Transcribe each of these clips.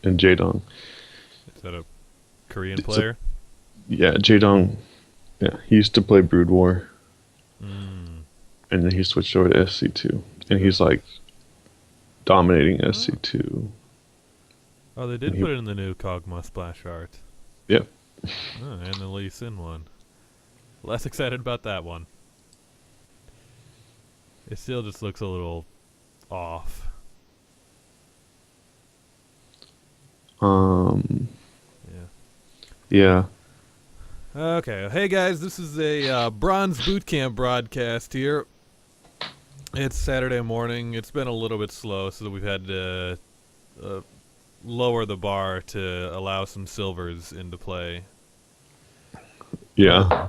and Jaedong. Is that a Korean player? Yeah, Jaedong. Yeah, he used to play Brood War, Mm. and then he switched over to SC2, and he's like dominating Oh. SC2. Oh, they And did he, put it in the new Kog'Maw splash art. yep. Oh, and the Lee Sin one. Less excited about that one. It still just looks a little off. Um, Yeah. yeah. Okay. Hey guys, this is a Bronze Bootcamp broadcast here. It's Saturday morning. It's been a little bit slow, so we've had to uh, lower the bar to allow some silvers into play. But Yeah.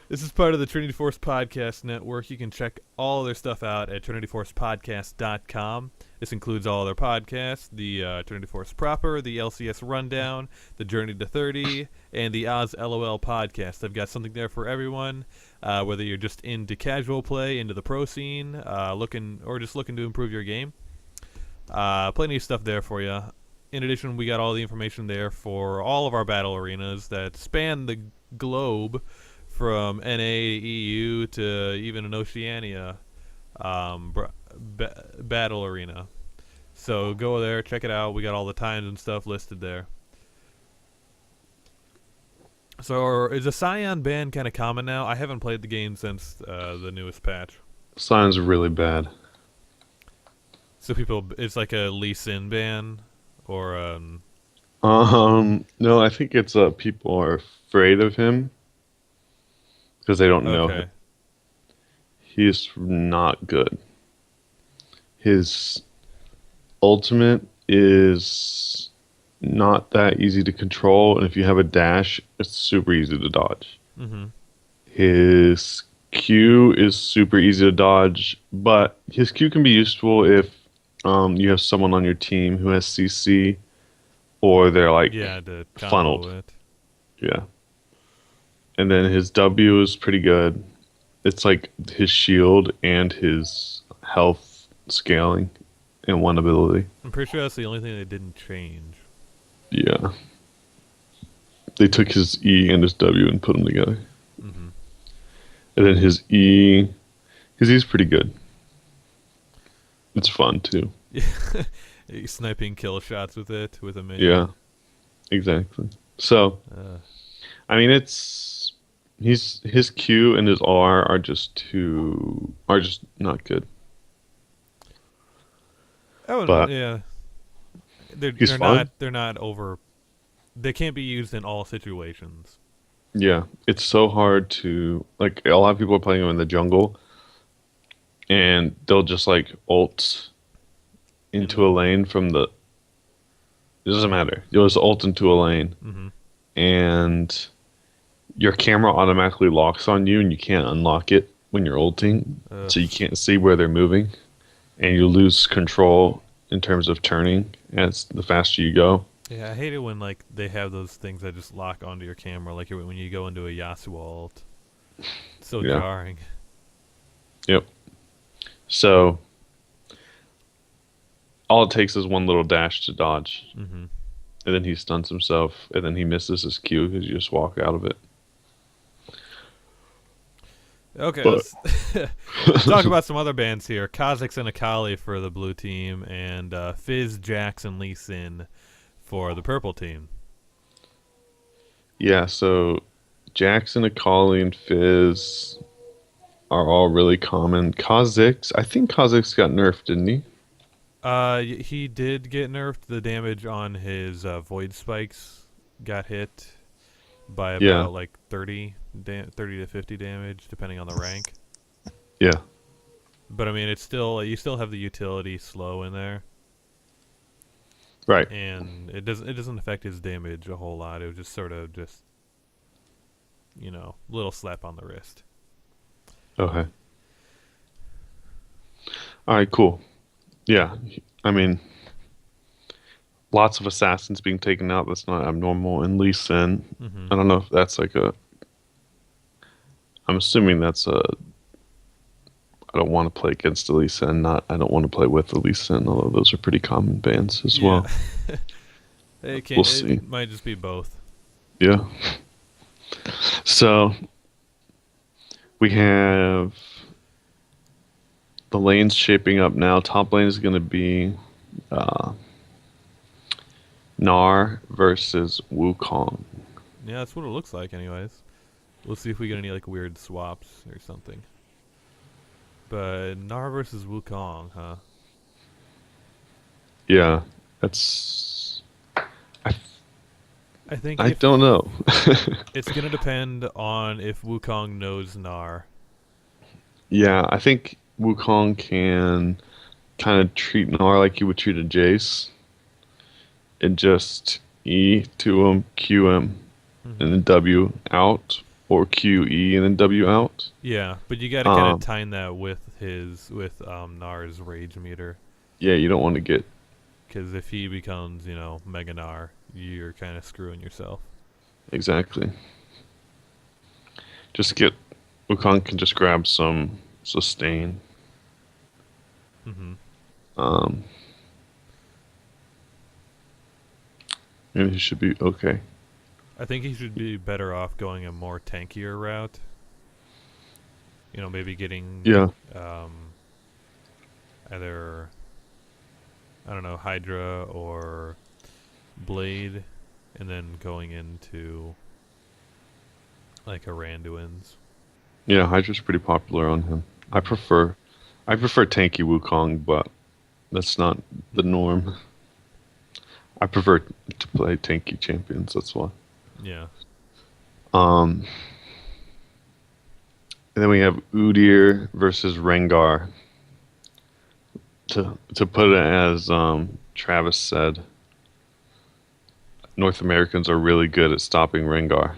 this is part of the Trinity Force Podcast Network. You can check all their stuff out at trinityforcepodcast.com. This includes all their podcasts, the Trinity Force Proper, the LCS Rundown, the Journey to 30, and the Oz LOL podcast. They've got something there for everyone, whether you're just into casual play, into the pro scene, or just looking to improve your game. Plenty of stuff there for you. In addition, we got all the information there for all of our battle arenas that span the globe, from NA to EU to even an Oceania battle arena. So go there, check it out. We got all the times and stuff listed there. So is a Scion ban kind of common now? I haven't played the game since the newest patch. Sounds really bad. So it's like a Lee Sin ban, or No, I think it's people are afraid of him because they don't know him. okay, He's not good. His ultimate is not that easy to control, and if you have a dash, it's super easy to dodge. mm-hmm, His Q is super easy to dodge, but his Q can be useful if you have someone on your team who has CC or they're like yeah, to funneled. combo it. Yeah. And then his W is pretty good. It's like his shield and his health scaling in one ability. I'm pretty sure that's the only thing they didn't change. Yeah. They took his E and his W and put them together. Mm-hmm. And then his E is pretty good. It's fun too. Yeah, sniping kill shots with it with a Yeah, minion. exactly. So, Uh, I mean, his Q and his R are just not good. oh But yeah, they're he's they're not fun. they're not over. They can't be used in all situations. Yeah, it's so hard to like. A lot of people are playing him in the jungle, and they'll just like ult into a And lane from the. It doesn't matter. You'll just ult into a lane, mm-hmm. and your camera automatically locks on you, and you can't unlock it when you're ulting, Ugh. so you can't see where they're moving, and you lose control in terms of turning as the faster you go. Yeah, I hate it when like they have those things that just lock onto your camera, like when you go into a Yasuo ult. It's so Yeah. jarring. Yep. So all it takes is one little dash to dodge, Mm-hmm. and then he stuns himself, and then he misses his Q because you just walk out of it. Okay, But let's talk about some other bands here. Kha'Zix and Akali for the blue team, and Fizz, Jax, and Lee Sin for the purple team. yeah, so Jackson, Akali, and Fizz are all really common. Kha'Zix, I think Kha'Zix got nerfed, didn't he? He did get nerfed. The damage on his void spikes got hit by Yeah, about like 30 to 50 damage, depending on the rank. yeah, But I mean, it's still you still have the utility slow in there, right. and it doesn't affect his damage a whole lot. It was just sort of just little slap on the wrist. Okay. All right, cool. Yeah, I mean, lots of assassins being taken out. That's not abnormal. And Lee Sin, Mm-hmm. I don't know if that's like a. I'm assuming that's a. I don't want to play against Elisa, and not I don't want to play with Elisa, and although those are pretty common bans as Yeah. well. it We'll can. see. It might just be both. Yeah. So we have the lanes shaping up now. Top lane is going to be uh, Nar versus Wukong. Yeah, that's what it looks like, anyways. We'll see if we get any like weird swaps or something. But Nar versus Wukong, huh? Yeah, that's I I think I if don't know. it's gonna depend on if Wukong knows Nar. Yeah, I think Wukong can kind of treat Nar like you would treat a Jace, and just E to him, Q him, Hmm. and then W out, or Q E and then W out. Yeah, but you got to kind of Um, time that with Nar's rage meter, yeah, you don't want to get because if he becomes Mega Nar, you're kind of screwing yourself. exactly. Just get Wukong can just grab some sustain. Hmm. Um, and he should be okay. I think he should be better off going a more tankier route. Maybe getting Yeah, um, either I don't know Hydra or Blade, and then going into like Aranduin's. yeah. Hydra's pretty popular on him. I Hmm. prefer, I prefer tanky Wukong, but that's not the norm. I prefer to play tanky champions. That's why. Yeah. Um, and then we have Udyr versus Rengar. To put it as Travis said, North Americans are really good at stopping Rengar.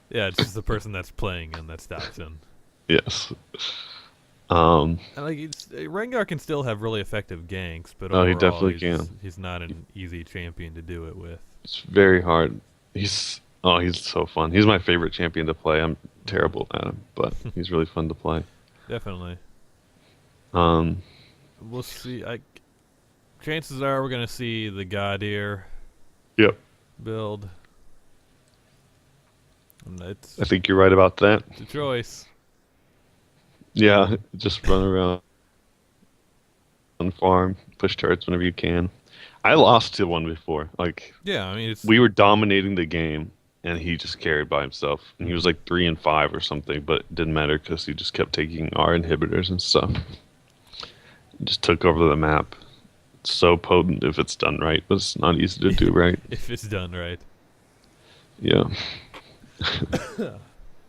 Yeah, it's just the person that's playing and that stops him. Yes. Um, And like Rengar can still have really effective ganks, but no, he overall definitely he's can. he's not an easy champion to do it with. It's very hard. He's so fun. He's my favorite champion to play. I'm Hmm. terrible at him, but he's really fun to play. Definitely. Um, We'll see. Chances are we're gonna see the God Ear yep. build. And I think you're right about that. it's a choice. Yeah, just run around on farm, push turrets whenever you can. I lost to one before. Like Yeah, I mean it's. we were dominating the game, and he just carried by himself. And he was Mhm. like 3-5 or something, but it didn't matter because he just kept taking our inhibitors and stuff. Just took over the map. It's so potent if it's done right, but it's not easy to do right. If it's done right. Yeah.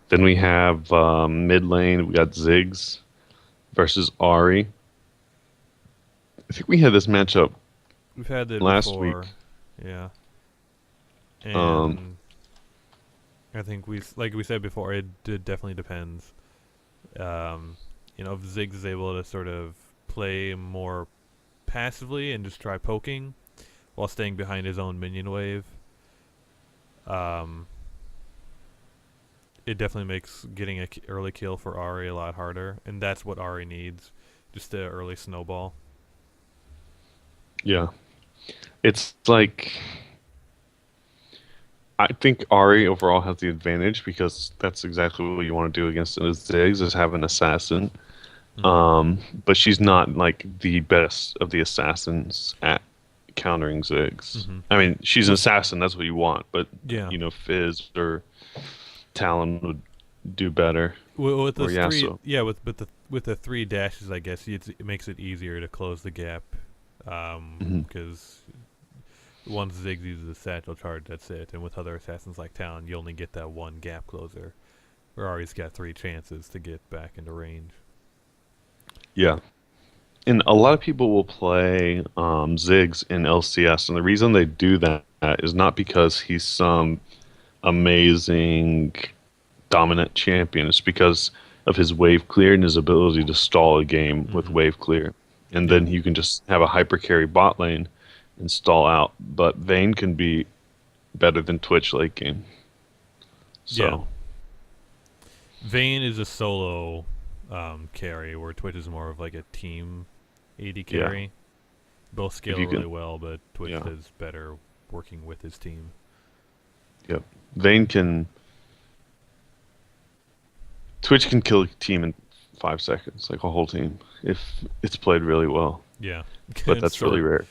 Then we have mid lane. We got Ziggs versus Ari. I think we had this matchup We've had that last week. before. Yeah. Um, And I think like we said before, it definitely depends. Um, if Ziggs is able to sort of play more passively and just try poking while staying behind his own minion wave, um, it definitely makes getting a early kill for Ari a lot harder, and that's what Ari needs, just the early snowball. yeah. It's like I think Ari overall has the advantage because that's exactly what you want to do against Ziggs is have an assassin. Hmm. But she's not like the best of the assassins at countering Ziggs. Hmm. I mean, she's an With assassin, that's what you want, but yeah, Fizz or Talon would do better. with Or the three, Yasuo. yeah, with the three dashes, I guess it makes it easier to close the gap, Hmm. because once Ziggs uses a satchel charge, that's it. And with other assassins like Talon, you only get that one gap closer. Where Ari's got three chances to get back into range. Yeah. And a lot of people will play Ziggs in LCS, and the reason they do that is not because he's some amazing dominant champion. It's because of his wave clear and his ability to stall a game with Hmm. wave clear. And Yeah, then you can just have a hyper carry bot lane and stall out. But Vayne can be better than Twitch late game. yeah. So Vayne is a solo carry, where Twitch is more of like a team AD Yeah. carry. Both If scale you really can, well, but Twitch yeah. does better working with his team. Yep. Vayne can Twitch can kill a team in 5 seconds, like a whole team, if it's played really well. Yeah, But it's that's really rare.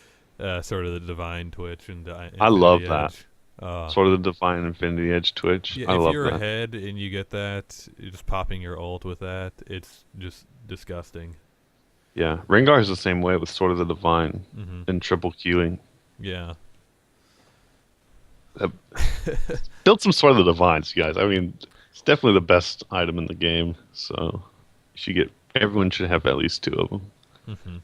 sort of the divine Twitch and I Infinity love that. Edge. Uh, Sort of the Divine Infinity Edge Twitch. yeah, I if love you're that. ahead and you get that, you're just popping your ult with that, it's just disgusting. Yeah. Rengar is the same way with Sort of the Divine Hmm. and triple queuing. Yeah. Uh, Build some Sort of the Divines, you guys. I mean, it's definitely the best item in the game. So you should get everyone should have at least two of them. Hmm.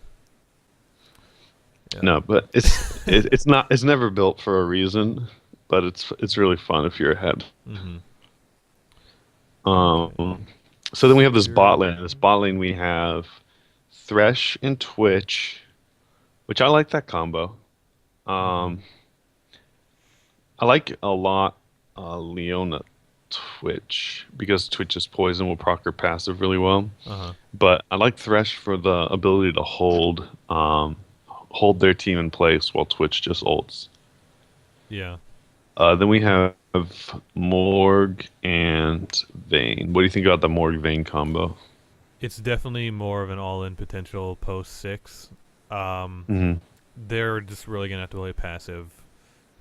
Yeah. No, but it's never built for a reason, but it's really fun if you're ahead. Hmm. Okay. Um, so then we have this bot Here. lane. This bot lane we have Thresh and Twitch, which I like that combo. Hmm. Um, I like a lot Leona Twitch because Twitch's poison will proc her passive really well. Uh-huh. But I like Thresh for the ability to hold their team in place while Twitch just ults. Yeah. Then we have Morg and Vayne. What do you think about the Morg Vayne combo? It's definitely more of an all-in potential post 6. Um, Hmm. they're just really going to have to play passive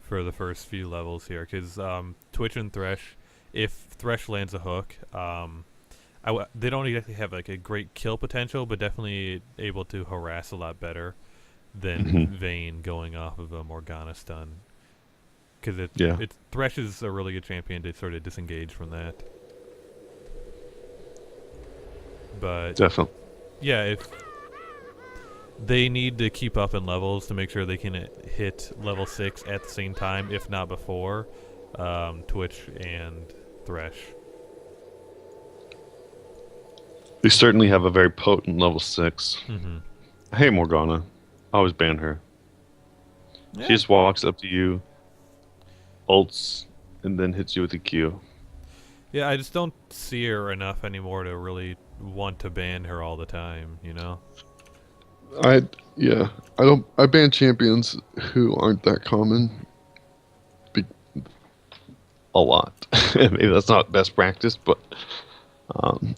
for the first few levels here, because Twitch and Thresh, if Thresh lands a hook, they don't exactly have like a great kill potential, but definitely able to harass a lot better than Hmm. Vayne going off of a Morgana stun. Because Yeah, Thresh is a really good champion to sort of disengage from that. But definitely. yeah, if they need to keep up in levels to make sure they can hit level 6 at the same time, if not before, Twitch and Thresh. They certainly have a very potent level 6. Hmm. I hate Morgana. I always ban her. She Yeah. just walks up to you, ults, and then hits you with a Q. Yeah, I just don't see her enough anymore to really want to ban her all the time, you know? I yeah, I ban champions who aren't that common be, a lot. Maybe that's not best practice, but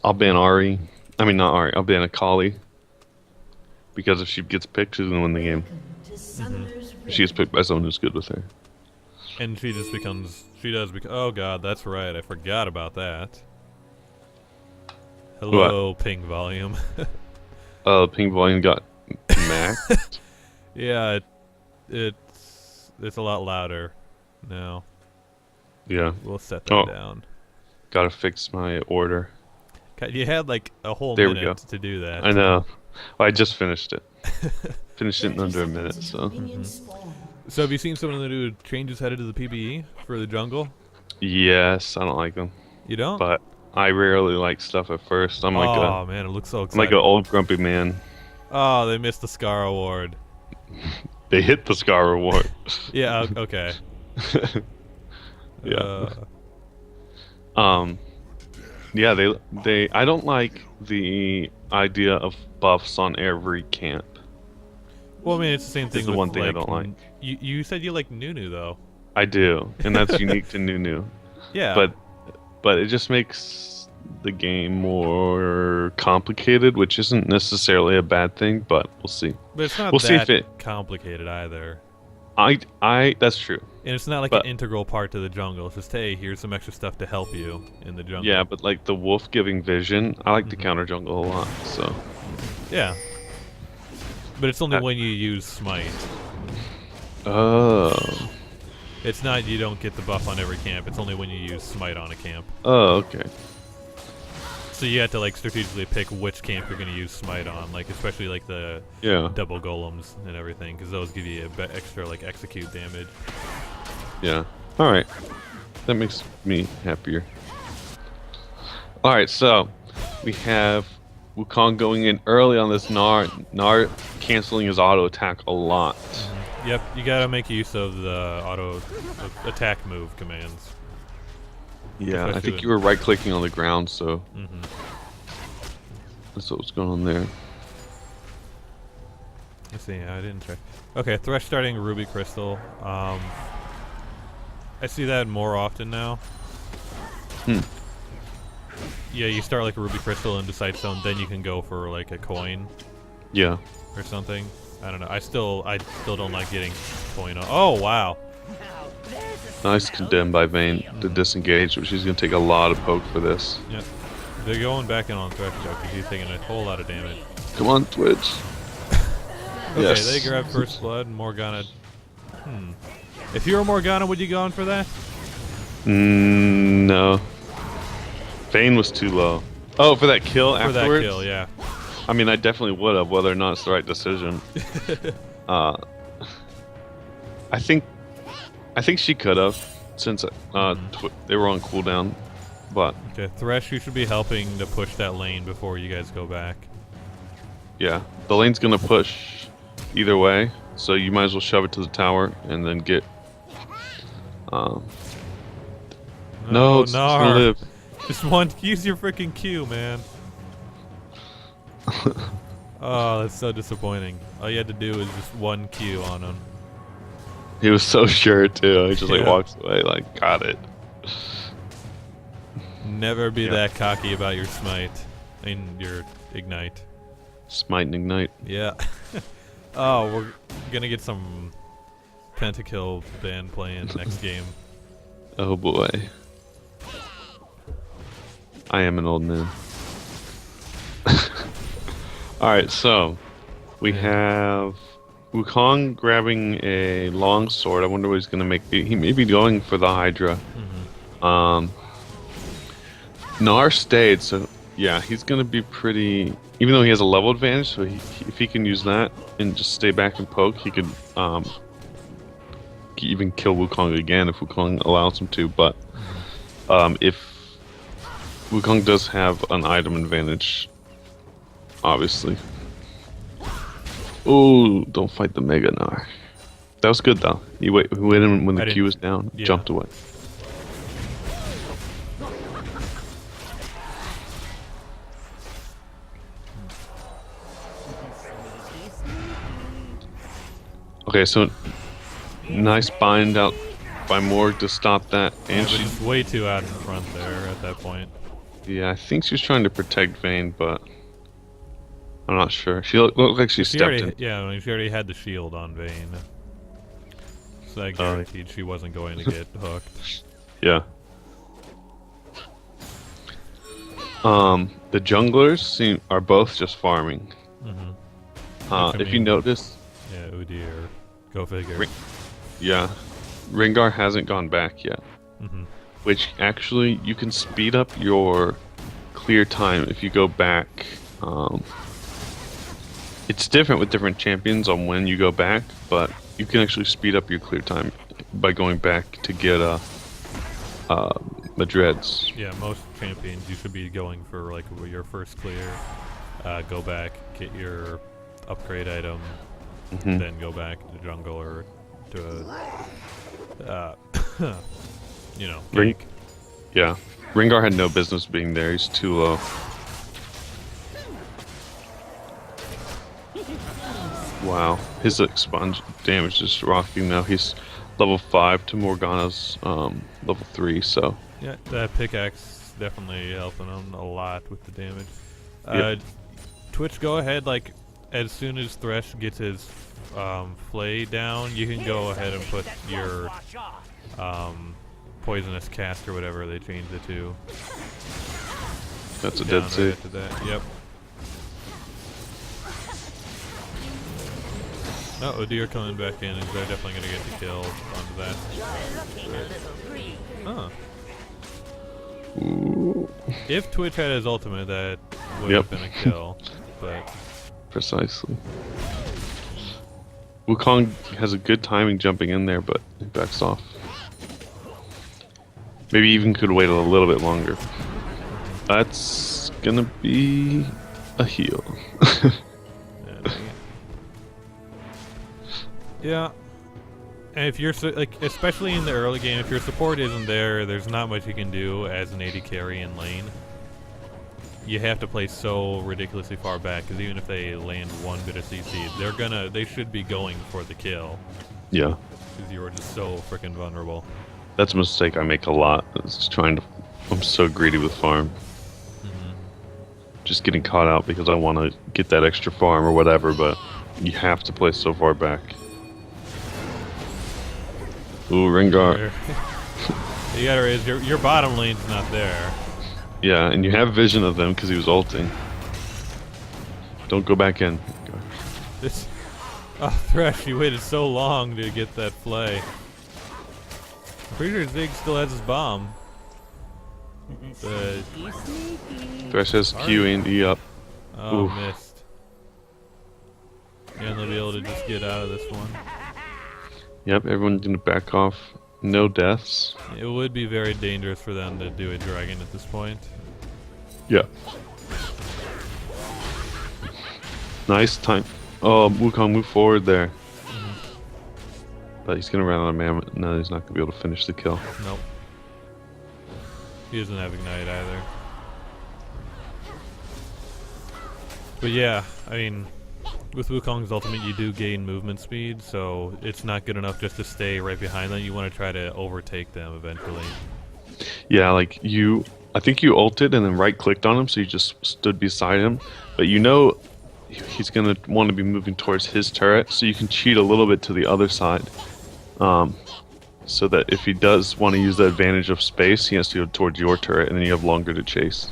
I'll ban Ari. I mean not Ari. I'll ban Akali because if she gets picked, she's gonna win the game. Hmm. If she gets picked by someone who's good with her. And she just becomes. She does become. Oh god, that's right. I forgot about that. What? Hello, ping volume. Ping volume got maxed. Yeah, it's a lot louder now. Yeah. We'll set that Oh, down. gotta fix my order. You had like a whole There we go. minute to do that. I know. I just finished it. Finished it in under a minute. So So have you seen some of the new changes headed to the PBE for the jungle? yes, I don't like them, You don't? but I rarely like stuff at first. Oh man, it looks so I'm like an exciting. old grumpy man. Oh, they missed the Scar Award. They hit the Scar reward. Yeah, okay. Yeah. Um. Yeah. They. I don't like the idea of buffs on every camp. Well, I mean, it's the same This thing is the with one thing I like, don't like. You said you like Nunu though. I do, and that's unique to Nunu. Yeah. But it just makes the game more complicated, which isn't necessarily a bad thing. But we'll see. But it's not We'll see that if it. complicated either. That's true. And it's not like But an integral part to the jungle. It's just, hey, here's some extra stuff to help you in the jungle. yeah, but like the wolf giving vision, I like the Mhm. counter jungle a lot. So Yeah. But it's only Uh, when you use Smite. oh, It's not you don't get the buff on every camp. It's only when you use Smite on a camp. oh, okay. So you have to like strategically pick which camp you're going to use Smite on, like especially like the Yeah, double golems and everything, because those give you a bit extra like execute damage. yeah. All right, that makes me happier. All right, so we have Wukong going in early on this Gnar. Gnar canceling his auto attack a lot. Yep, you gotta make use of the auto attack move commands. Yeah, I Especially think when- you were right clicking on the ground, so Hmm. That's what was going on there. Let's see. I didn't check. Okay, Thresh starting Ruby Crystal. I see that more often now. Hmm. Yeah, you start like a Ruby Crystal and decide stone, then you can go for like a coin. Yeah. Or something. I don't know. I still don't like getting coin. Oh wow. Nice condemned by Vayne to disengage, but she's gonna take a lot of poke for this. Yep. They're going back in on Thresh though, because he's taking a whole lot of damage. Come on, Twitch. Okay, Yes. they grab first blood. Morgana. If you were Morgana, would you go on for that? No. Vayne was too low. Oh, for that kill For afterwards? that kill, yeah. I mean, I definitely would have, whether or not it's the right decision. I think she could have, since they were on cooldown. But Okay, Thresh, you should be helping to push that lane before you guys go back. yeah, the lane's gonna push either way, so you might as well shove it to the tower and then get. No, it's gonna Nar. live. Just use your freaking Q, man. Oh, that's so disappointing. All you had to do was just one Q on him. He was so sure too. He just like Yeah. walks away, like got it. Never be Yeah. that cocky about your smite. Your ignite. Smite and ignite. Yeah. Oh, we're gonna get some pentakill band playing next game. Oh boy. I am an old man. Alright, so we have Wukong grabbing a long sword. I wonder what he's gonna make. He may be going for the Hydra. Nar stayed, so yeah, he's gonna be pretty. Even though he has a level advantage, so if he can use that and just stay back and poke, he could even kill Wukong again if Wukong allows him to. But if Wukong does have an item advantage, obviously. Ooh, don't fight the Mega Nar. That was good though. He waited when the Q was down, yeah. jumped away. Okay, so nice bind out by Morg to stop that, Yeah, and but he's way too out in front there at that point. yeah, I think she's trying to protect Vayne, but I'm not sure. She looked like she stepped in. Yeah, I mean, she already had the shield on Vayne. So that guaranteed she wasn't going to get hooked. Yeah. The junglers are both just farming. If you notice, Yeah, oh dear. Go figure. yeah, Rengar hasn't gone back yet. Which actually, you can speed up your clear time if you go back. It's different with different champions on when you go back, but you can actually speed up your clear time by going back to get Madreds. Yeah, most champions you should be going for like your first clear. Go back, get your upgrade item, then go back to jungle or to gank. Yeah, Rengar had no business being there. He's too low. Wow, his expunge damage is rocking now. He's level 5 to Morgana's level 3, so Yeah, that pickaxe definitely helping him a lot with the damage. Yep. Twitch, go ahead. Like as soon as Thresh gets his flay down, you can go ahead and put your poisonous cast or whatever they changed it to. that's a Down dead save. after that. Yep. Oh, Udyr coming back in, and they're definitely gonna get the kill onto that. Huh. Ooh. If Twitch had his ultimate, that would Yep. have been a kill. But Precisely. Wukong has a good timing jumping in there, but he backs off. Maybe even could wait a little bit longer. That's gonna be a heal. yeah, dang it. Yeah. And if you're like, especially in the early game, if your support isn't there, there's not much you can do as an AD carry in lane. you have to play so ridiculously far back, because even if they land one bit of CC, they should be going for the kill, Yeah. because you are just so freaking vulnerable. That's a mistake I make a lot. It's trying to. I'm so greedy with farm. Just getting caught out because I want to get that extra farm or whatever, but you have to play so far back. Ooh, Rengar. You gotta raise your bottom lane's not there. Yeah, and you have vision of them because he was ulting. Don't go back in. This, Thresh, you waited so long to get that play. I'm pretty sure Zig still has his bomb. But Thresh has Q and E up. oh, Oof. missed. And they'll be able to just get out of this one. Yep, everyone's gonna back off. No deaths. It would be very dangerous for them to do a dragon at this point. Yeah. Nice time. Oh, Wukong, move forward there. But he's gonna run out of mana. No, he's not gonna be able to finish the kill. Nope. He doesn't have Ignite either. But yeah, I mean, with Wukong's ultimate, you do gain movement speed, so it's not good enough just to stay right behind them. You want to try to overtake them eventually. Yeah, like I think you ulted and then right-clicked on him, so you just stood beside him. But you know he's gonna want to be moving towards his turret, so you can cheat a little bit to the other side. So that if he does want to use the advantage of space, he has to go towards your turret, and then you have longer to chase.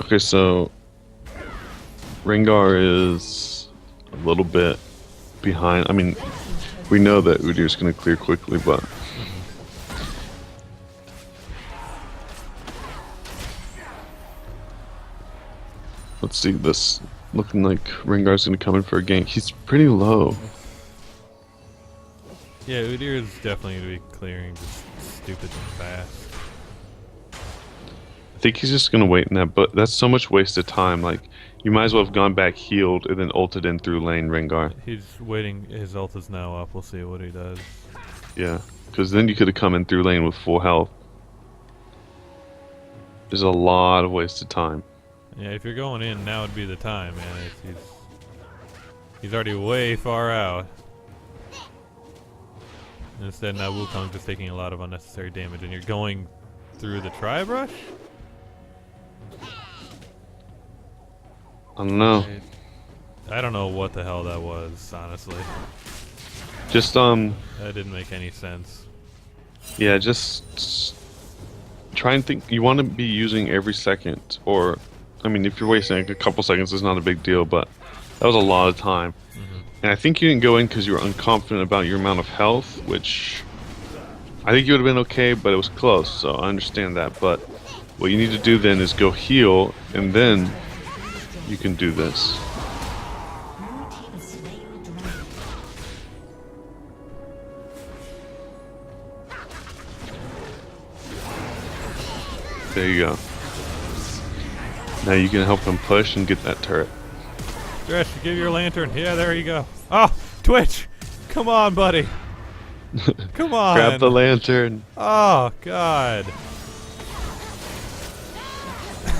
Okay, so Rengar is a little bit behind. I mean, we know that Udyr's going to clear quickly, but let's see this. Looking like Rengar's going to come in for a gank. He's pretty low. Yeah, Udyr is definitely going to be clearing just stupid fast. I think he's just going to wait in that, but that's so much wasted time. Like, you might as well have gone back, healed, and then ulted in through lane Rengar. He's waiting. His ult is now up. We'll see what he does. Yeah, because then you could have come in through lane with full health. There's a lot of wasted time. Yeah, if you're going in, now would be the time, man. He's already way far out. And instead, now Wukong's just taking a lot of unnecessary damage, and you're going through the tri-brush? I don't know. I don't know what the hell that was, honestly. Just, That didn't make any sense. yeah, just try and think. You want to be using every second, or, I mean, if you're wasting like a couple seconds, it's not a big deal, but that was a lot of time. And I think you didn't go in because you were unconfident about your amount of health, which I think you would have been okay, but it was close, so I understand that. But what you need to do then is go heal, and then you can do this. There you go. Now you can help him push and get that turret. Thresh, give your lantern. Yeah, there you go. Oh, Twitch! Come on, buddy. Come on. Grab the lantern. Oh, God.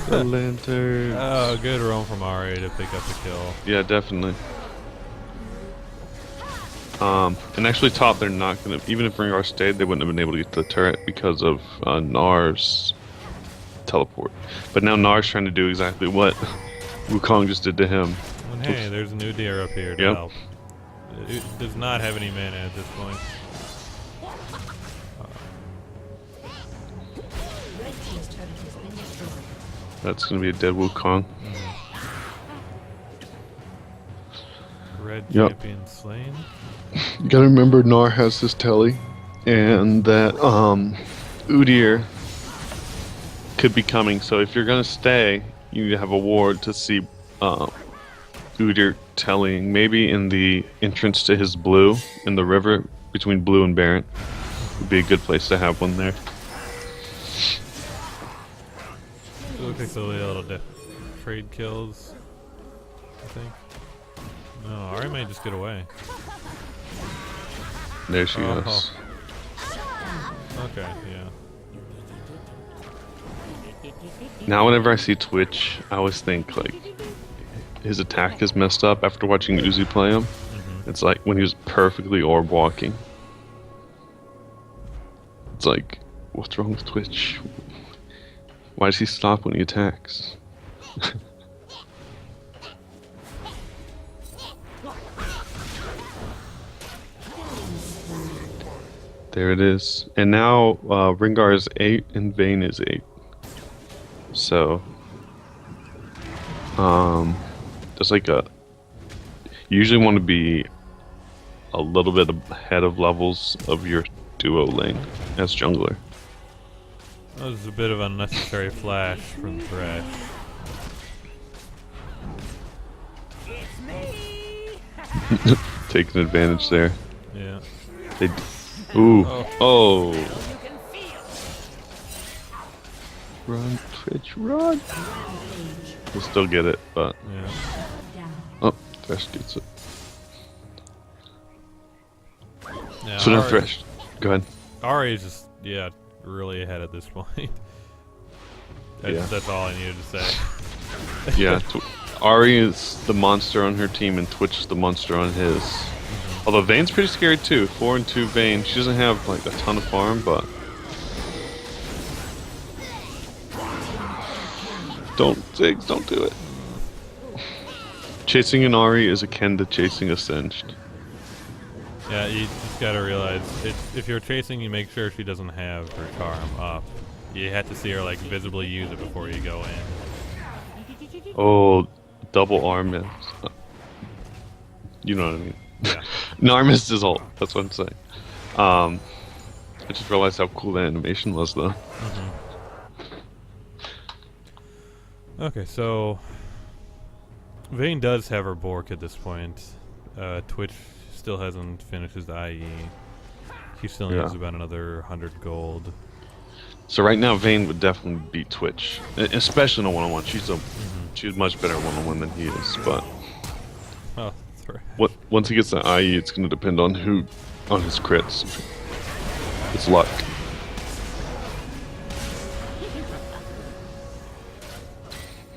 The lantern. Oh, good roam from Ari to pick up the kill. Yeah, definitely. And actually top, they're not gonna, even if Rengar stayed, they wouldn't have been able to get to the turret because of Nar's teleport. But now Nar's trying to do exactly what Wukong just did to him. And hey, there's a new deer up here to help. It does not have any mana at this point. That's gonna be a dead Wukong. Red champion slain. You gotta remember Nar has this telly, and that Udyr could be coming. So if you're gonna stay, you need to have a ward to see Udyr telling, maybe in the entrance to his blue in the river between Blue and Barren. Would be a good place to have one there. It looks like they'll be able to trade kills, I think. No, Ari might just get away. There she Oh. goes. Okay. Yeah. Now whenever I see Twitch, I always think like his attack is messed up after watching Uzi play him. Mm-hmm. It's like when he was perfectly orb walking. It's like, what's wrong with Twitch? Why does he stop when he attacks? There it is. And now Ringar is 8 and Vayne is 8. So, there's like a... You usually want to be a little bit ahead of levels of your duo lane as jungler. That was a bit of unnecessary flash from Thresh. Taking advantage there. Yeah. They ooh. Oh. Oh. Run, Twitch, run. We'll still get it, but... Yeah. Oh, Thresh gets it. Yeah, So now Ari- Thresh. Go ahead. Ari is just, yeah, really ahead at this point. Yeah. That's all I needed to say. Yeah. Ari is the monster on her team and Twitch is the monster on his. Although Vayne's pretty scary too. 4 and 2 Vayne. She doesn't have like a ton of farm, but... Don't, Ziggs, don't do it. Chasing an Ari is akin to chasing a Singed. Yeah, you just gotta realize, if you're chasing, you make sure she doesn't have her charm up. You have to see her like visibly use it before you go in. Oh, double arm miss. You know what I mean. Yeah. No, missed his ult. That's what I'm saying. I just realized how cool that animation was, though. Okay, so Vayne does have her Bork at this point. Twitch still hasn't finished his IE. He still needs Yeah. about another 100 gold. So right now, Vayne would definitely beat Twitch, especially in a one-on-one. She's much better one-on-one than he is. But Oh, sorry. once he gets the IE, it's going to depend on his crits. It's luck.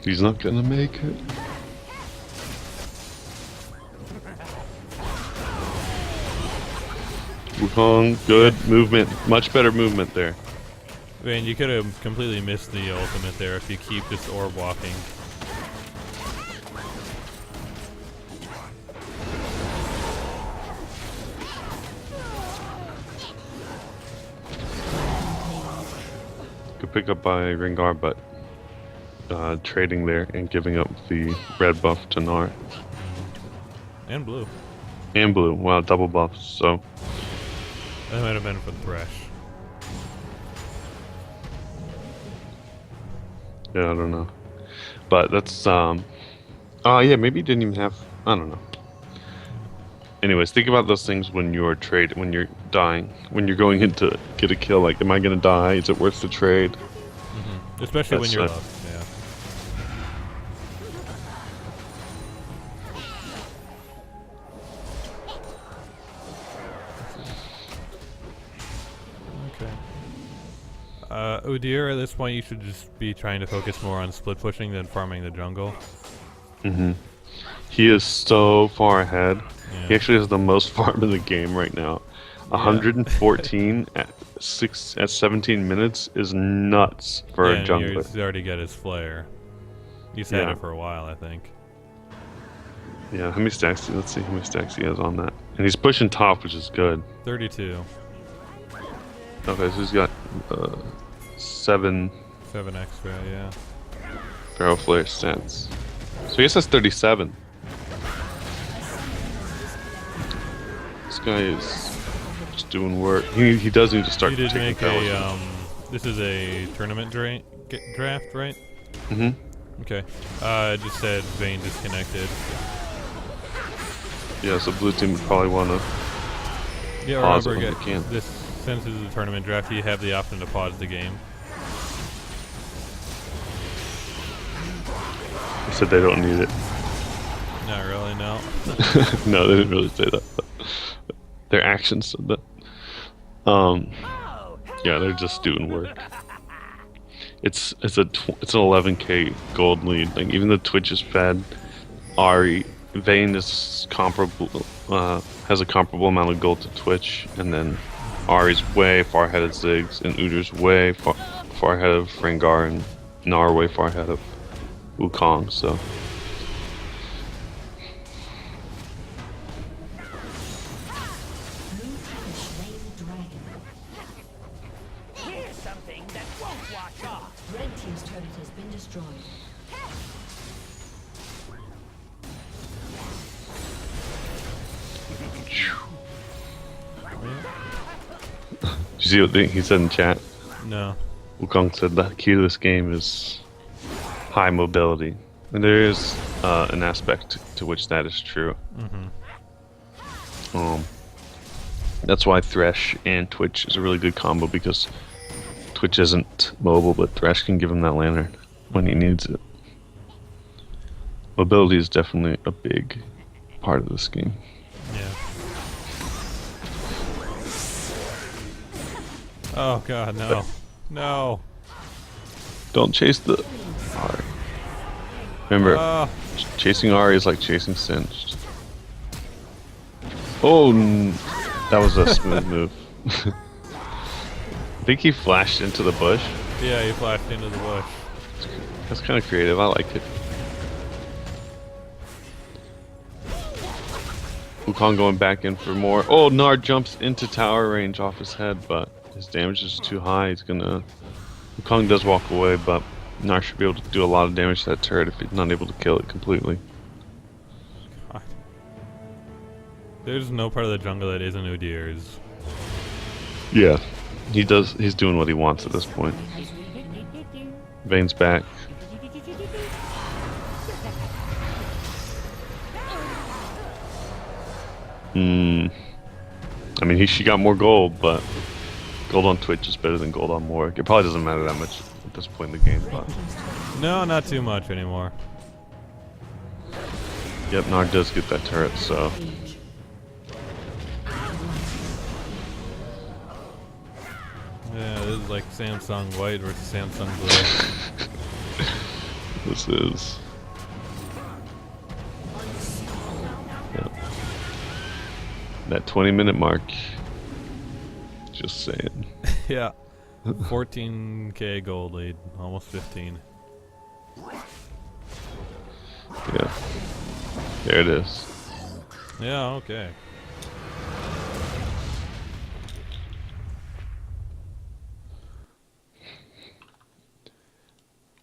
He's not gonna make it. Wukong, good movement. Much better movement there. Vayne, you could have completely missed the ultimate there if you keep this orb walking. Good pick up by Ringar, but trading there and giving up the red buff to Gnar. And blue. And blue. Wow, double buffs. So That might have been for Thresh. yeah, I don't know. But that's oh yeah, maybe he didn't even have, I don't know. Anyways, think about those things when you're when you're dying, when you're going in to get a kill. Like, am I gonna die? Is it worth the trade? Especially when That's you're it. loved, yeah. Okay. Udyr, at this point, you should just be trying to focus more on split pushing than farming the jungle. He is so far ahead. Yeah. He actually has the most farm in the game right now. 114 at 17 minutes is nuts for Yeah, a and jungler. he's already got his flare. He's had Yeah. it for a while, I think. Yeah, how many stacks? Let's see how many stacks he has on that. And he's pushing top, which is good. 32. Okay, so he's got 7 7 extra, yeah. barrel flare stats. So he has 37. This guy is just doing work. He does need to start You did taking make powers. this is a tournament draft, right? Mhm. Okay. It just said Vayne disconnected. Yeah, so blue team would probably want to. Yeah, Pause remember, it when they can. this since this is a tournament draft, you have the option to pause the game. They said they don't need it. Not really, no. No, they didn't really say that. But Their actions said that. Um, yeah, they're just doing work. It's an 11k gold lead. Like even the Twitch is fed. Ari Vayne is comparable. Has a comparable amount of gold to Twitch, and then Ari's way far ahead of Ziggs, and Udur's way far ahead of Rengar, and Gnar way far ahead of Wukong. So Here's something that won't wash off. Red team's turret has been destroyed. did you see what he said in chat? No. Wukong said the key to this game is high mobility, and there is an aspect to which that is true. That's why Thresh and Twitch is a really good combo, because Twitch isn't mobile, but Thresh can give him that lantern when he needs it. Mobility is definitely a big part of this game. Yeah. Oh god, no. No. Don't chase the Ari. Remember, Oh. chasing Ari is like chasing Singed. Oh, that was a smooth move. I think he flashed into the bush. Yeah, he flashed into the bush. That's kind of creative. I like it. Wukong going back in for more. Oh, Gnar jumps into tower range off his head, but his damage is too high. He's gonna... Wukong does walk away, but Gnar should be able to do a lot of damage to that turret if he's not able to kill it completely. God. There's no part of the jungle that isn't Udir's. Yeah. He's doing what he wants at this point. Vayne's back. I mean, she got more gold, but gold on Twitch is better than gold on Warwick. It probably doesn't matter that much at this point in the game, but... No, not too much anymore. Yep, Gnar does get that turret, so... Yeah, this is like Samsung White versus Samsung Blue. This is... Yep. That 20-minute mark. Just saying. Yeah. 14k gold lead, almost 15. Yeah. There it is. Yeah, okay.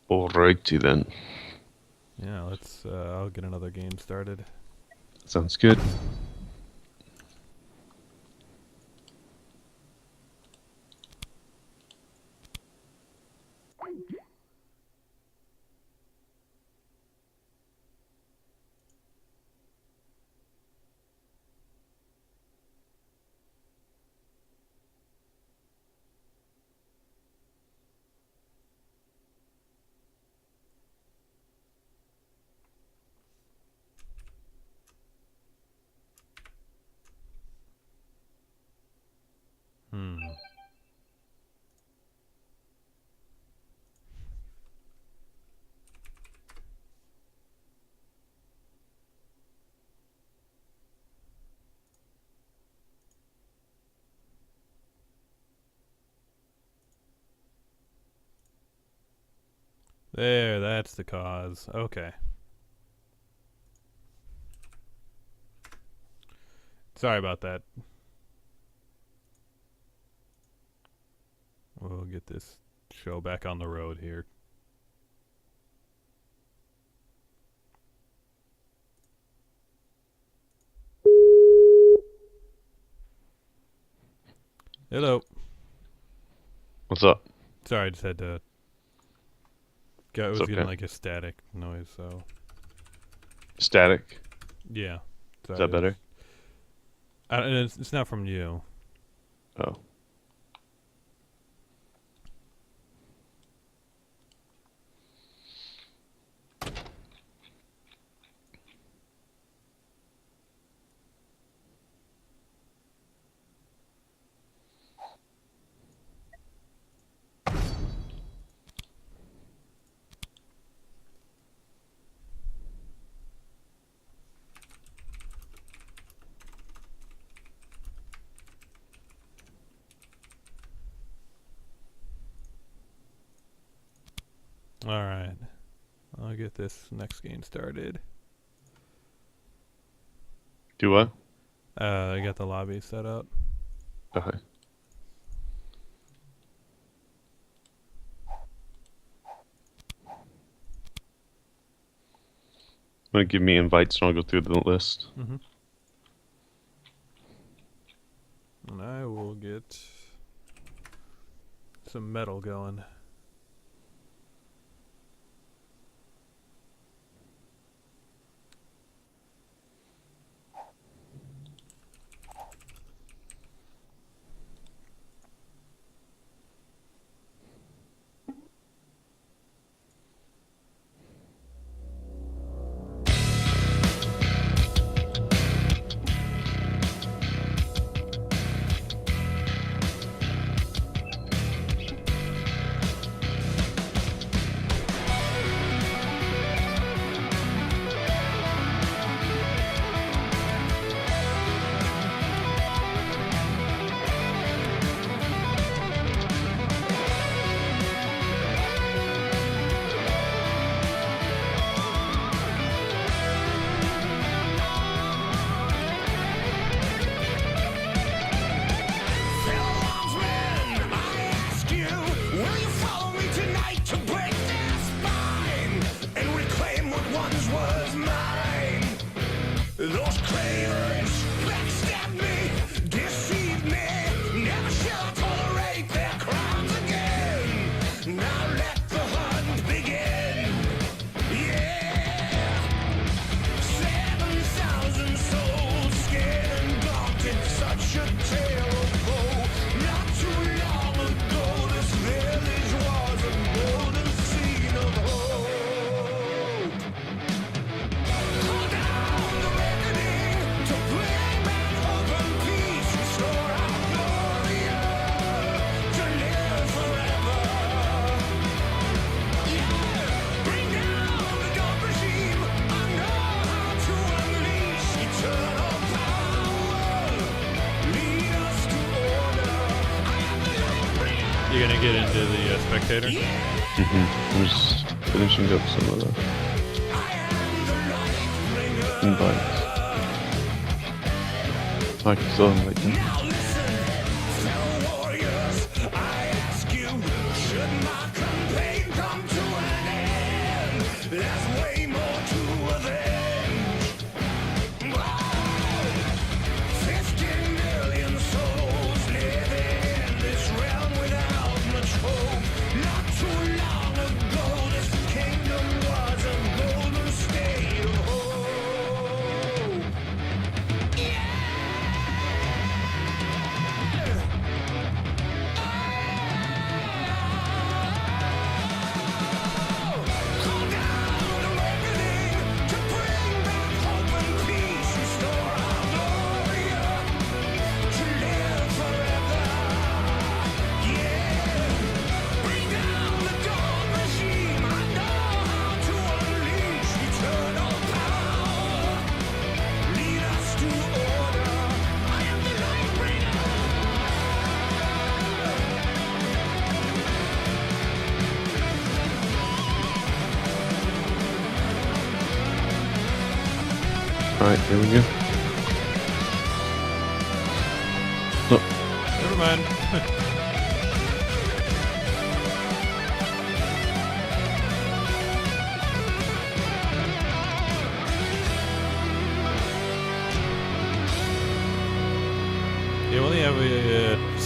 Alrighty then. Yeah, let's I'll get another game started. Sounds good. There, that's the cause. Okay. Sorry about that. We'll get this show back on the road here. Hello. What's up? Sorry, I just had to... It was It's getting okay. like a static noise, so... Static. Yeah. Is that better? It's not from you. Oh. Alright. I'll get this next game started. Do what? I got the lobby set up. Okay. Want to give me invites and I'll go through the list. Mm-hmm. And I will get some metal going. You gonna get into the spectator? I'm just finishing up some of the invites. I can still invite them. Alright, here we go. Oh. Never mind. You only have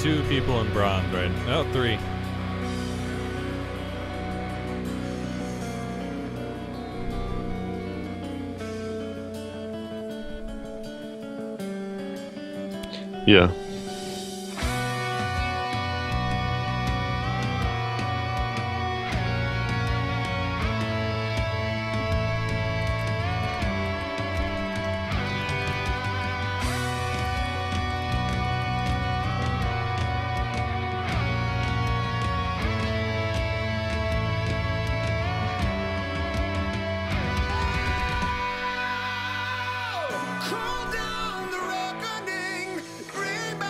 2 people in bronze, right? Oh, 3. Yeah. Call down the reckoning, bring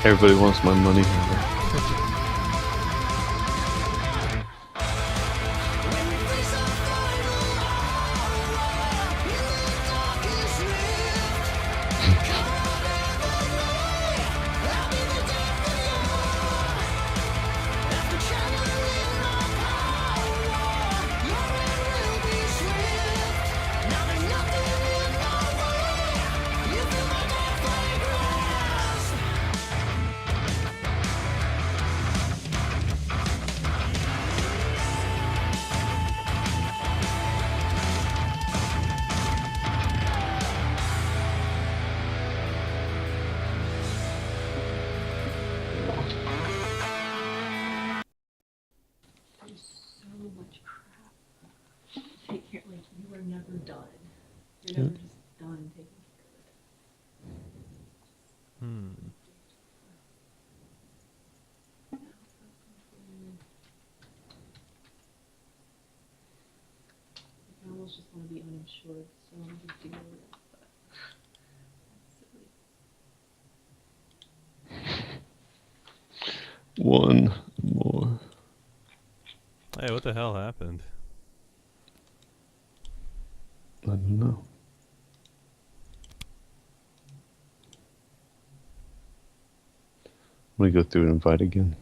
Everybody wants my money. There's so much crap. Take care, like you are never done. You're never just done taking care of it. Hmm. I almost just want to be uninsured, so I'm just deal with it. But that's silly. One more. Hey, what the hell happened? I don't know. I'm gonna go through and invite again.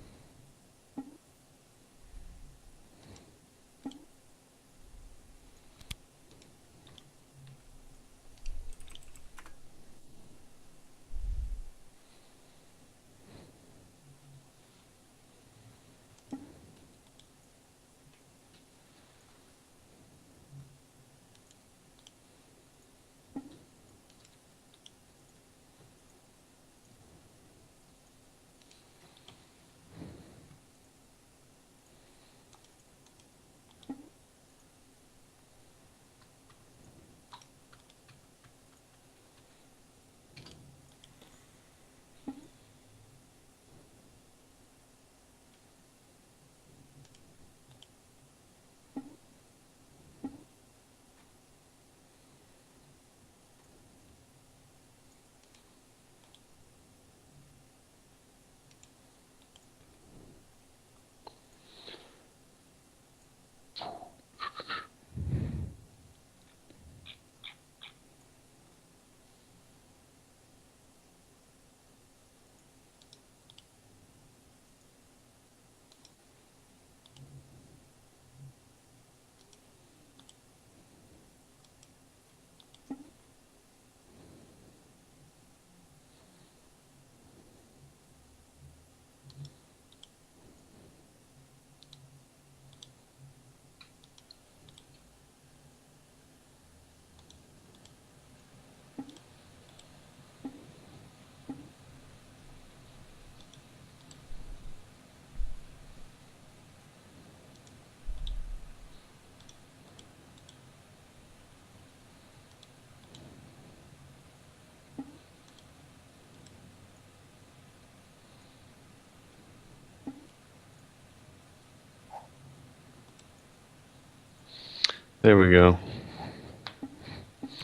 There we go.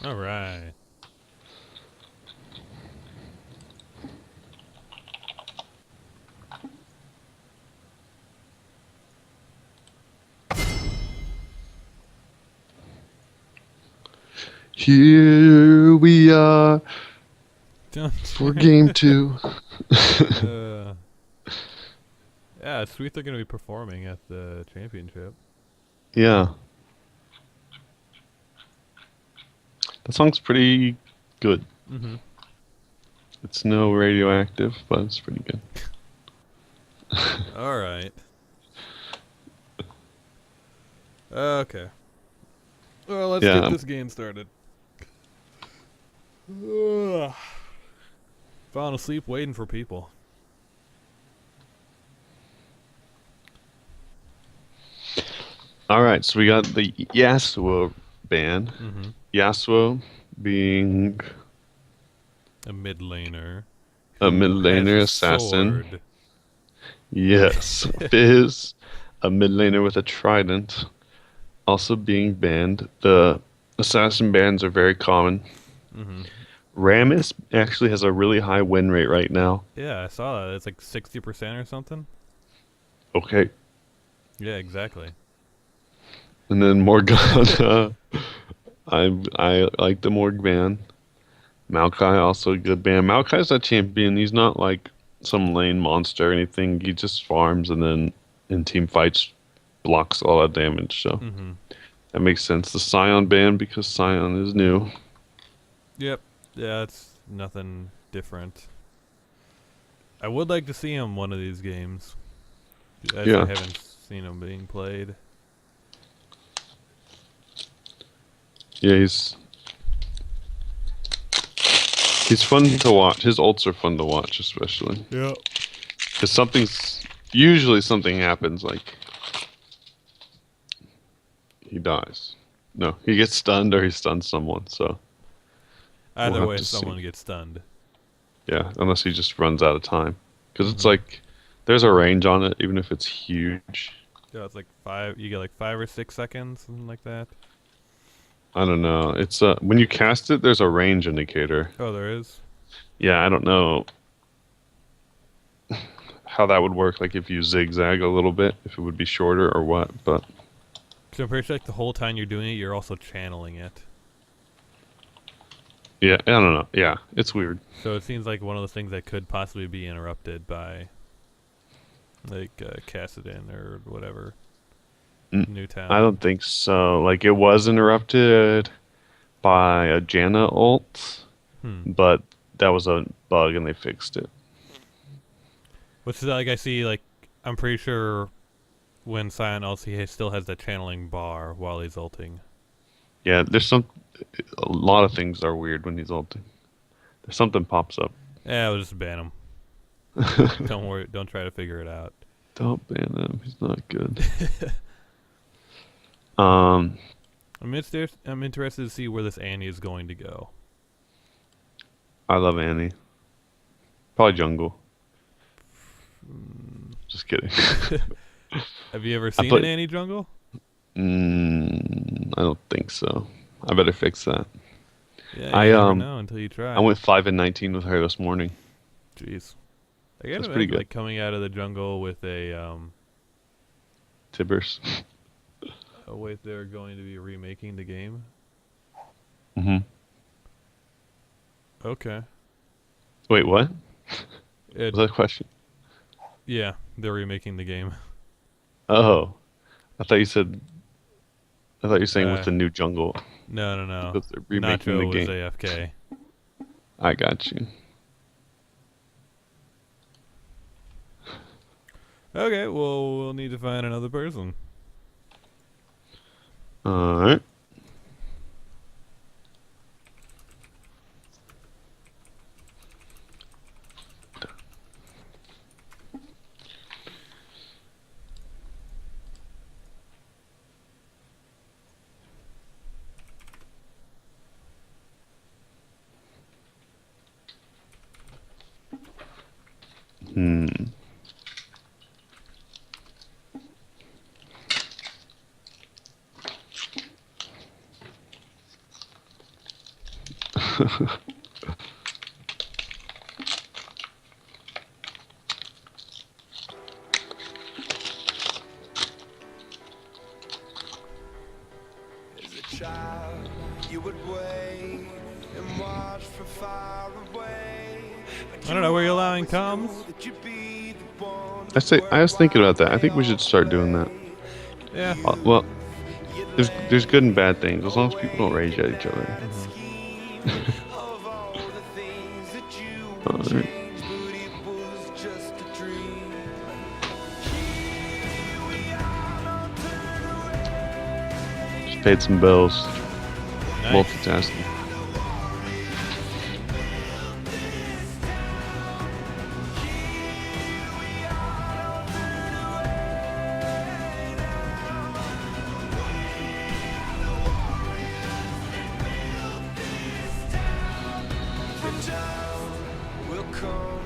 All right. Here we are Don't for game 2. Yeah, it's sweet they're gonna be performing at the championship. Yeah. That song's pretty good. Mm-hmm. It's no radioactive, but it's pretty good. All right. Okay. Well, let's Yeah. get this game started. Ugh. Falling asleep waiting for people. All right, so we got the Yasuo band. Mm-hmm. Yasuo being A mid laner. a mid who has laner a assassin. sword. Yes. Fizz, a mid laner with a trident, also being banned. The assassin bans are very common. Mm-hmm. Ramis actually has a really high win rate right now. Yeah, I saw that. It's like 60% or something. Okay. Yeah, exactly. And then Morgana. I like the Morg ban. Maokai also a good ban. Maokai's a champion. He's not like some lane monster or anything. He just farms and then in team fights blocks a lot of damage. So Mm-hmm. that makes sense. The Scion ban because Scion is new. Yep. Yeah, it's nothing different. I would like to see him one of these games, as I Yeah. haven't seen him being played. Yeah, he's fun to watch. His ults are fun to watch, especially Yeah. because usually something happens, like he dies. No, he gets stunned or he stuns someone. So we'll Either have way, to see. someone gets stunned. Yeah, unless he just runs out of time, because it's Mhm. like there's a range on it, even if it's huge. Yeah, it's like 5. You get like 5 or 6 seconds, something like that. I don't know. It's when you cast it, there's a range indicator. Oh, there is. Yeah, I don't know how that would work. Like if you zigzag a little bit, if it would be shorter or what. But So I'm pretty sure like the whole time you're doing it, you're also channeling it. yeah, I don't know. Yeah, it's weird. So it seems like one of those things that could possibly be interrupted by, like, Cassidin or whatever. Mm, Newtown. I don't think so. Like it was interrupted by a Janna ult, Hmm. but that was a bug and they fixed it. Which is like I see like I'm pretty sure when Sion ults he still has the channeling bar while he's ulting. Yeah, a lot of things are weird when he's ulting. There's something pops up. Yeah, I'll just ban him. Don't worry. Don't try to figure it out. Don't ban him. He's not good. Um, I'm interested to see where this Annie is going to go. I love Annie. Probably jungle. Just kidding. Have you ever seen played- an Annie jungle? I don't think so. I better fix that. Yeah, I, you never um, know until you try. I went 5-19 with her this morning. Jeez. I That's gotta pretty good. like coming out of the jungle with Tibbers. oh wait, they're going to be remaking the game. hmm Okay. Wait, what? It, Was that a question? yeah, they're remaking the game. Oh, I thought you said. I thought you were saying with Uh, the new jungle. No. Because they're remaking Nacho the was game. AFK. I got you. Okay, well we'll need to find another person. All right. Hmm. As a child, you would wait and watch from far away. I don't know where your line comes. I was thinking about that. I think we should start doing that. Yeah. Well, there's good and bad things as long as people don't rage at each other. All right. Just paid some bills. Nice. Multitasking. The time will come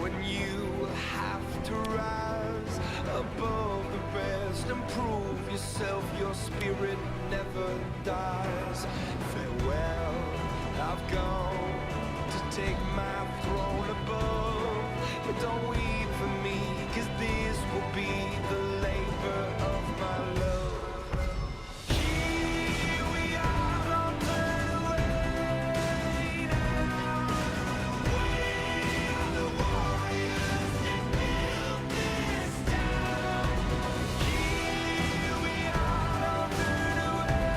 when you will have to rise above the rest and prove yourself. Your spirit never dies. Farewell, I've gone. take my throne above. But don't weep for me, 'cause this will be the labor of my love. Here we are, don't turn away now. We are the warriors that built this town. Here we are, don't turn away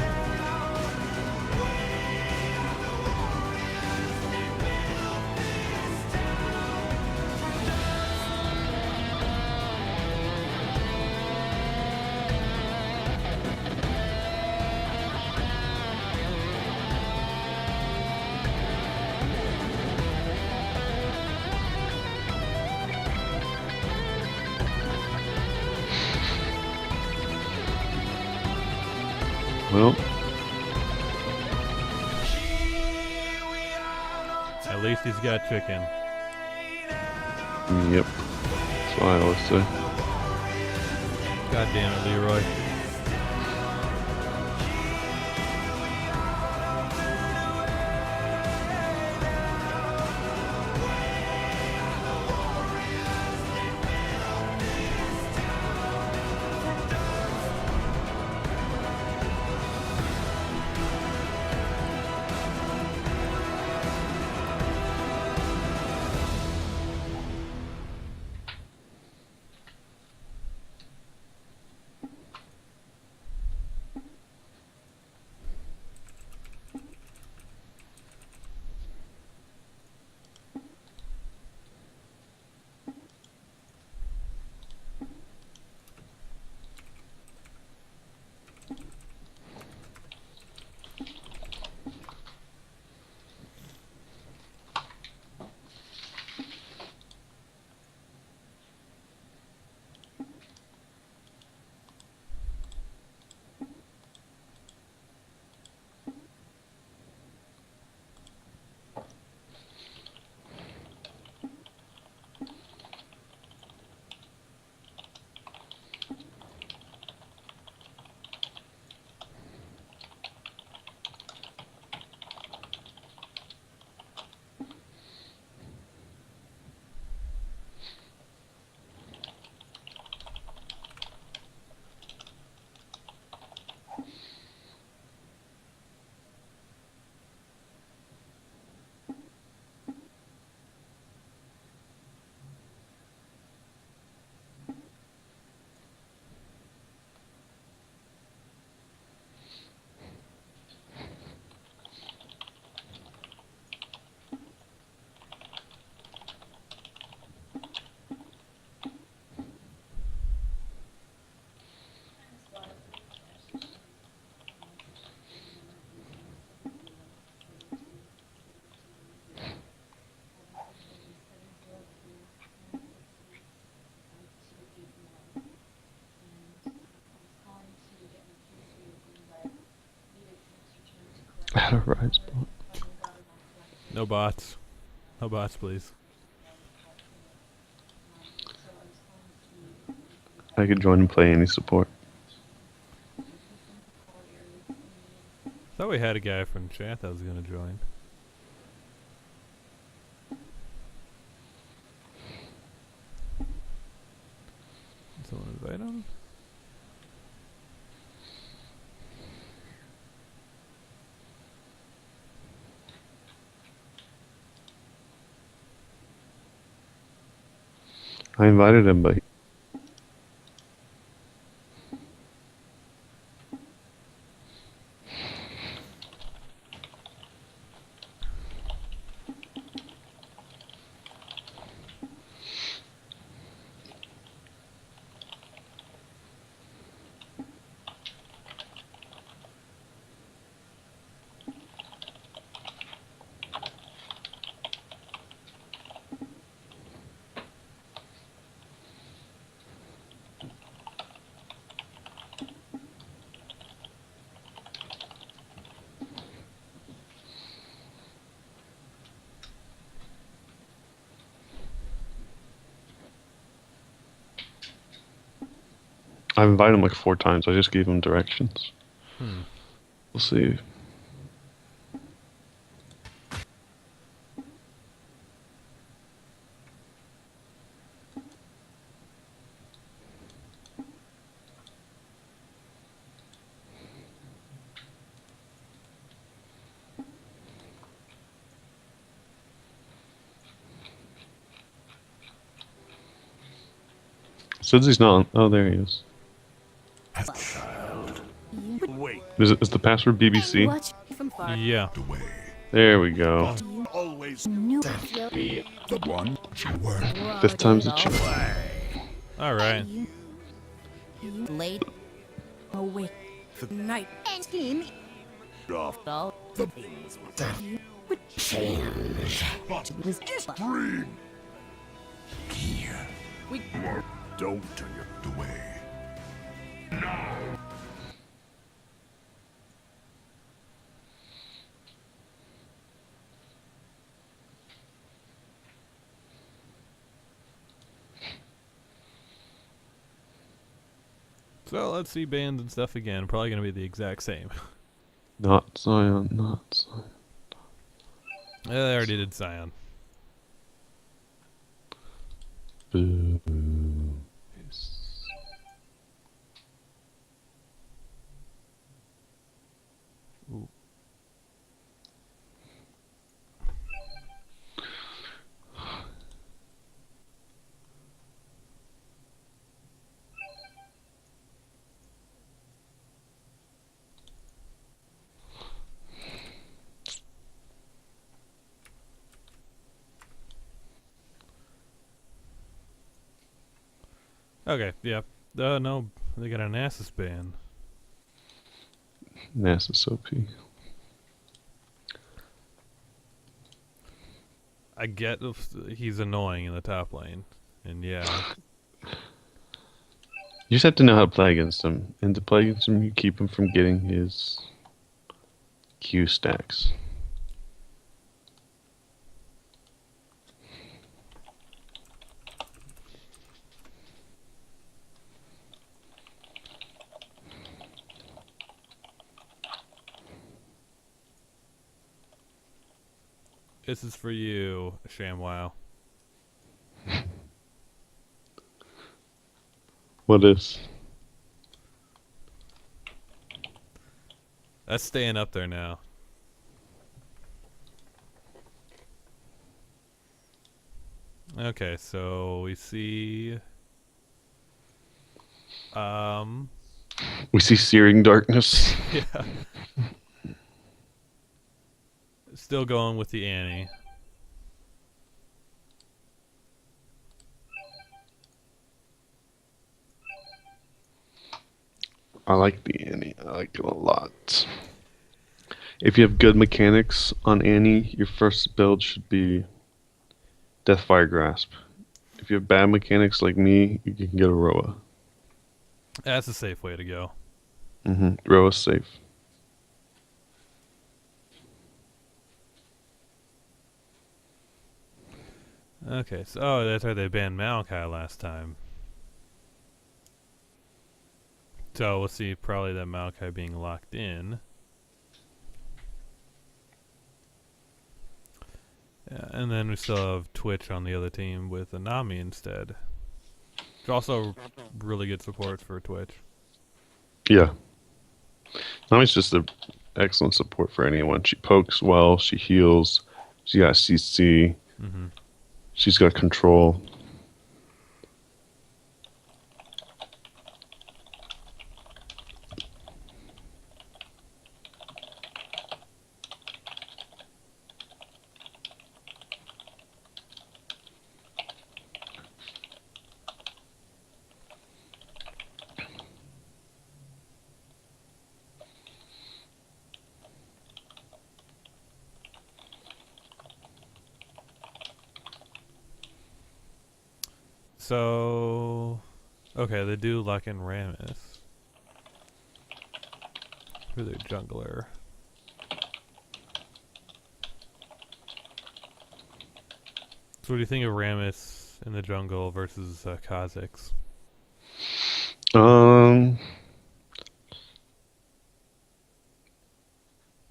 now. We are the warriors that built this town. Well, At least he's got chicken. yep. That's what I always say. God damn it, Leroy. At a right spot. No bots. No bots, please. I could join and play any support. Thought we had a guy from chat that was gonna join. Someone invite him? I invited him, but I've invited him like 4 times. I just gave him directions. Hmm. We'll see. Says he's not. Oh, there he is. Wait. Is the password BBC? Watch from far. Yeah. There we go. Always New be the one you were. Fifth time's a charm. All right. Late. Awake. Night. And skin. Off All the things that would change. but It was just dream. Here. We- Don't turn your away. So let's see bands and stuff again. Probably gonna be the exact same. Not Zion, not Zion. They already did Zion. Boo. Ooh. Okay, yeah. No, they got an Nasus ban. Nasus OP. I get he's annoying in the top lane, and yeah, You just have to know how to play against him. And to play against him, you keep him from getting his Q stacks. this is for you, ShamWow. What is? That's staying up there now. Okay, so we see We see searing darkness. yeah. Still going with the Annie. I like the Annie. I like it a lot. If you have good mechanics on Annie, your first build should be Deathfire Grasp. If you have bad mechanics like me, you can get a Roa. That's a safe way to go. Roa's safe. Okay, so oh, that's why they banned Maokai last time. So we'll see probably that Maokai being locked in. Yeah, and then we still have Twitch on the other team with Anami instead. Which also really good support for Twitch. Yeah. Nami's just an excellent support for anyone. She pokes well, she heals, she got CC, Mm-hmm. she's got control. So, okay, they do lock in Rammus for their jungler. So what do you think of Rammus in the jungle versus Kha'Zix?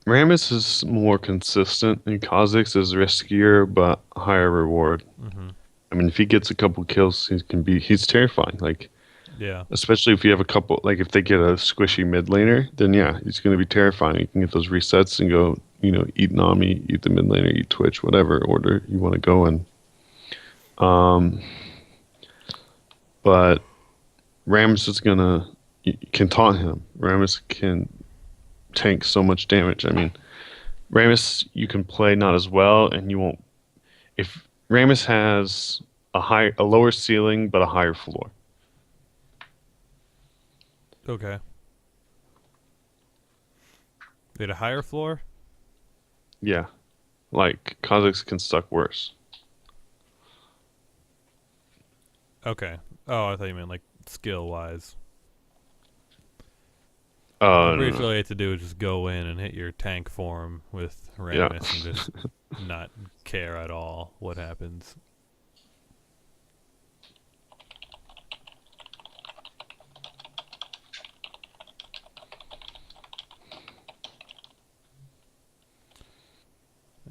Rammus is more consistent, and Kha'Zix is riskier but higher reward. Mm-hmm. I mean, if he gets a couple kills, he's terrifying. Like, Yeah. especially if you have a couple, like if they get a squishy mid laner, then yeah, he's going to be terrifying. You can get those resets and go, eat Nami, eat the mid laner, eat Twitch, whatever order you want to go in. But Rammus is gonna can taunt him. Rammus can tank so much damage. I mean, Rammus you can play not as well, and you won't. If Rammus has a lower ceiling but a higher floor. Okay. They had a higher floor? Yeah, like Kha'Zix can suck worse. Okay. Oh, I thought you meant like skill wise. I'm No, pretty no. sure all you have to do is just go in and hit your tank form with Yeah. Rammus and just not care at all what happens.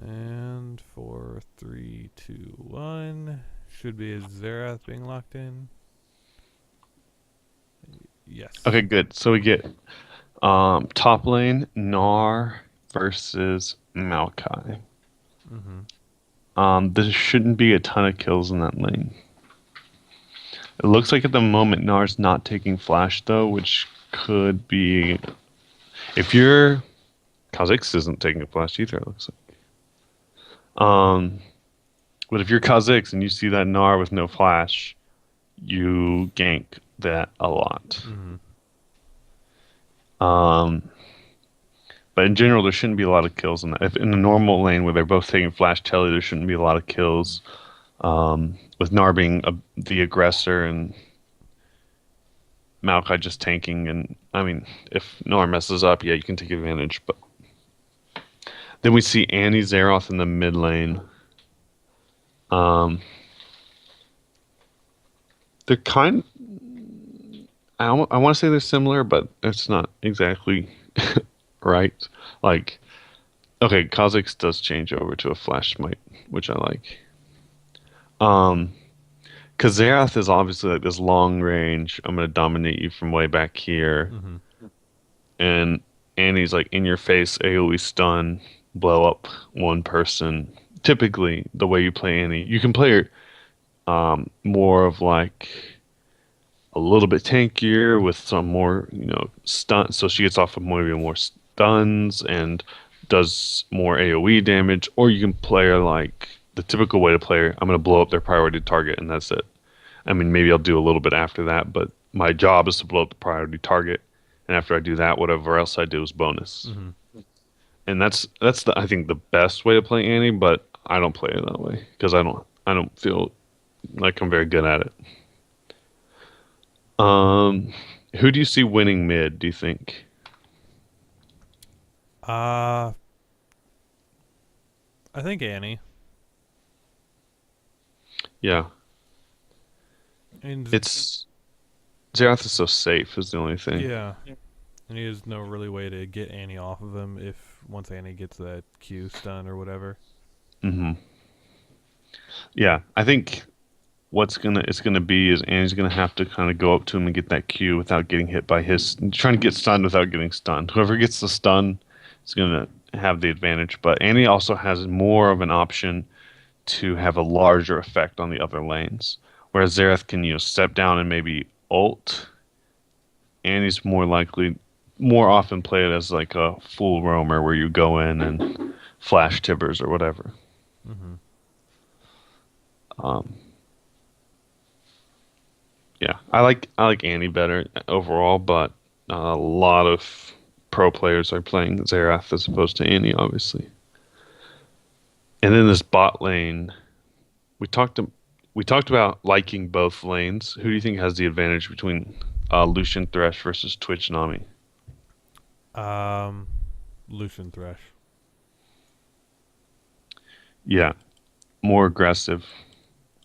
And 4, 3, 2, 1. Should be a Zerath being locked in. Yes. Okay, good. So we get top lane Nar versus Maokai. There shouldn't be a ton of kills in that lane. It looks like at the moment Nar's not taking flash though, which could be if you're Kha'Zix isn't taking a flash either. It looks like. But if you're Kha'Zix and you see that Nar with no flash, you gank that a lot. But in general, there shouldn't be a lot of kills in that. If in a normal lane where they're both taking flash telly, there shouldn't be a lot of kills. With Nar being the aggressor and Maokai just tanking, and I mean, if Nar messes up, yeah, you can take advantage. But then we see Annie Zeroth in the mid lane. They're kind. I want to say they're similar, but it's not exactly right. Like, okay, Kha'Zix does change over to a flash smite, which I like. Because Xerath is obviously like this long range. I'm gonna dominate you from way back here, and Annie's like in your face AOE stun, blow up one person. Typically, the way you play Annie, you can play her more of like a little bit tankier with some more, stun. So she gets off of more stuns and does more AoE damage. Or you can play her like the typical way to play her. I'm going to blow up their priority target and that's it. I mean, maybe I'll do a little bit after that, but my job is to blow up the priority target. And after I do that, whatever else I do is bonus. And that's I think the best way to play Annie, but I don't play it that way because I don't feel like I'm very good at it. Who do you see winning mid, do you think? I think Annie. Yeah. And It's Xerath is so safe is the only thing. yeah. And he has no really way to get Annie off of him if once Annie gets that Q stun or whatever. Yeah, I think it's gonna be is Annie's gonna have to kind of go up to him and get that Q without getting hit by his trying to get stunned without getting stunned. Whoever gets the stun is gonna have the advantage. But Annie also has more of an option to have a larger effect on the other lanes. Whereas Xerath can, step down and maybe ult. Annie's more often play it as like a full roamer where you go in and flash tibbers or whatever. Yeah, I like Annie better overall, but a lot of pro players are playing Xerath as opposed to Annie, obviously. And then this bot lane, we talked about liking both lanes. Who do you think has the advantage between Lucian Thresh versus Twitch Nami? Lucian Thresh. Yeah, more aggressive.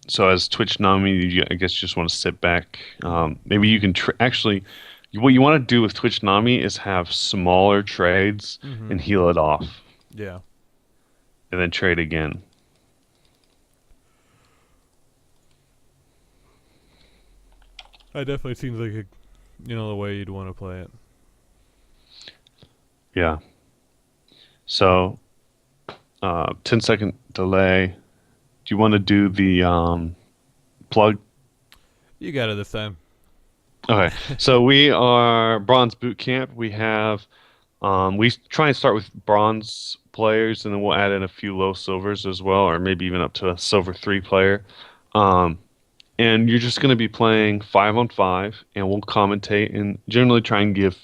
So as Twitch Nami, I guess you just want to sit back. Maybe you can actually. What you want to do with Twitch Nami is have smaller trades and heal it off, Yeah. and then trade again. That definitely seems like the way you'd want to play it. Yeah. So, 10-second delay. Do you want to do the plug? You got it this time. Okay, so we are bronze boot camp. We have we try and start with bronze players, and then we'll add in a few low silvers as well, or maybe even up to a silver 3 player. Um, and you're just going to be playing 5 on 5, and we'll commentate and generally try and give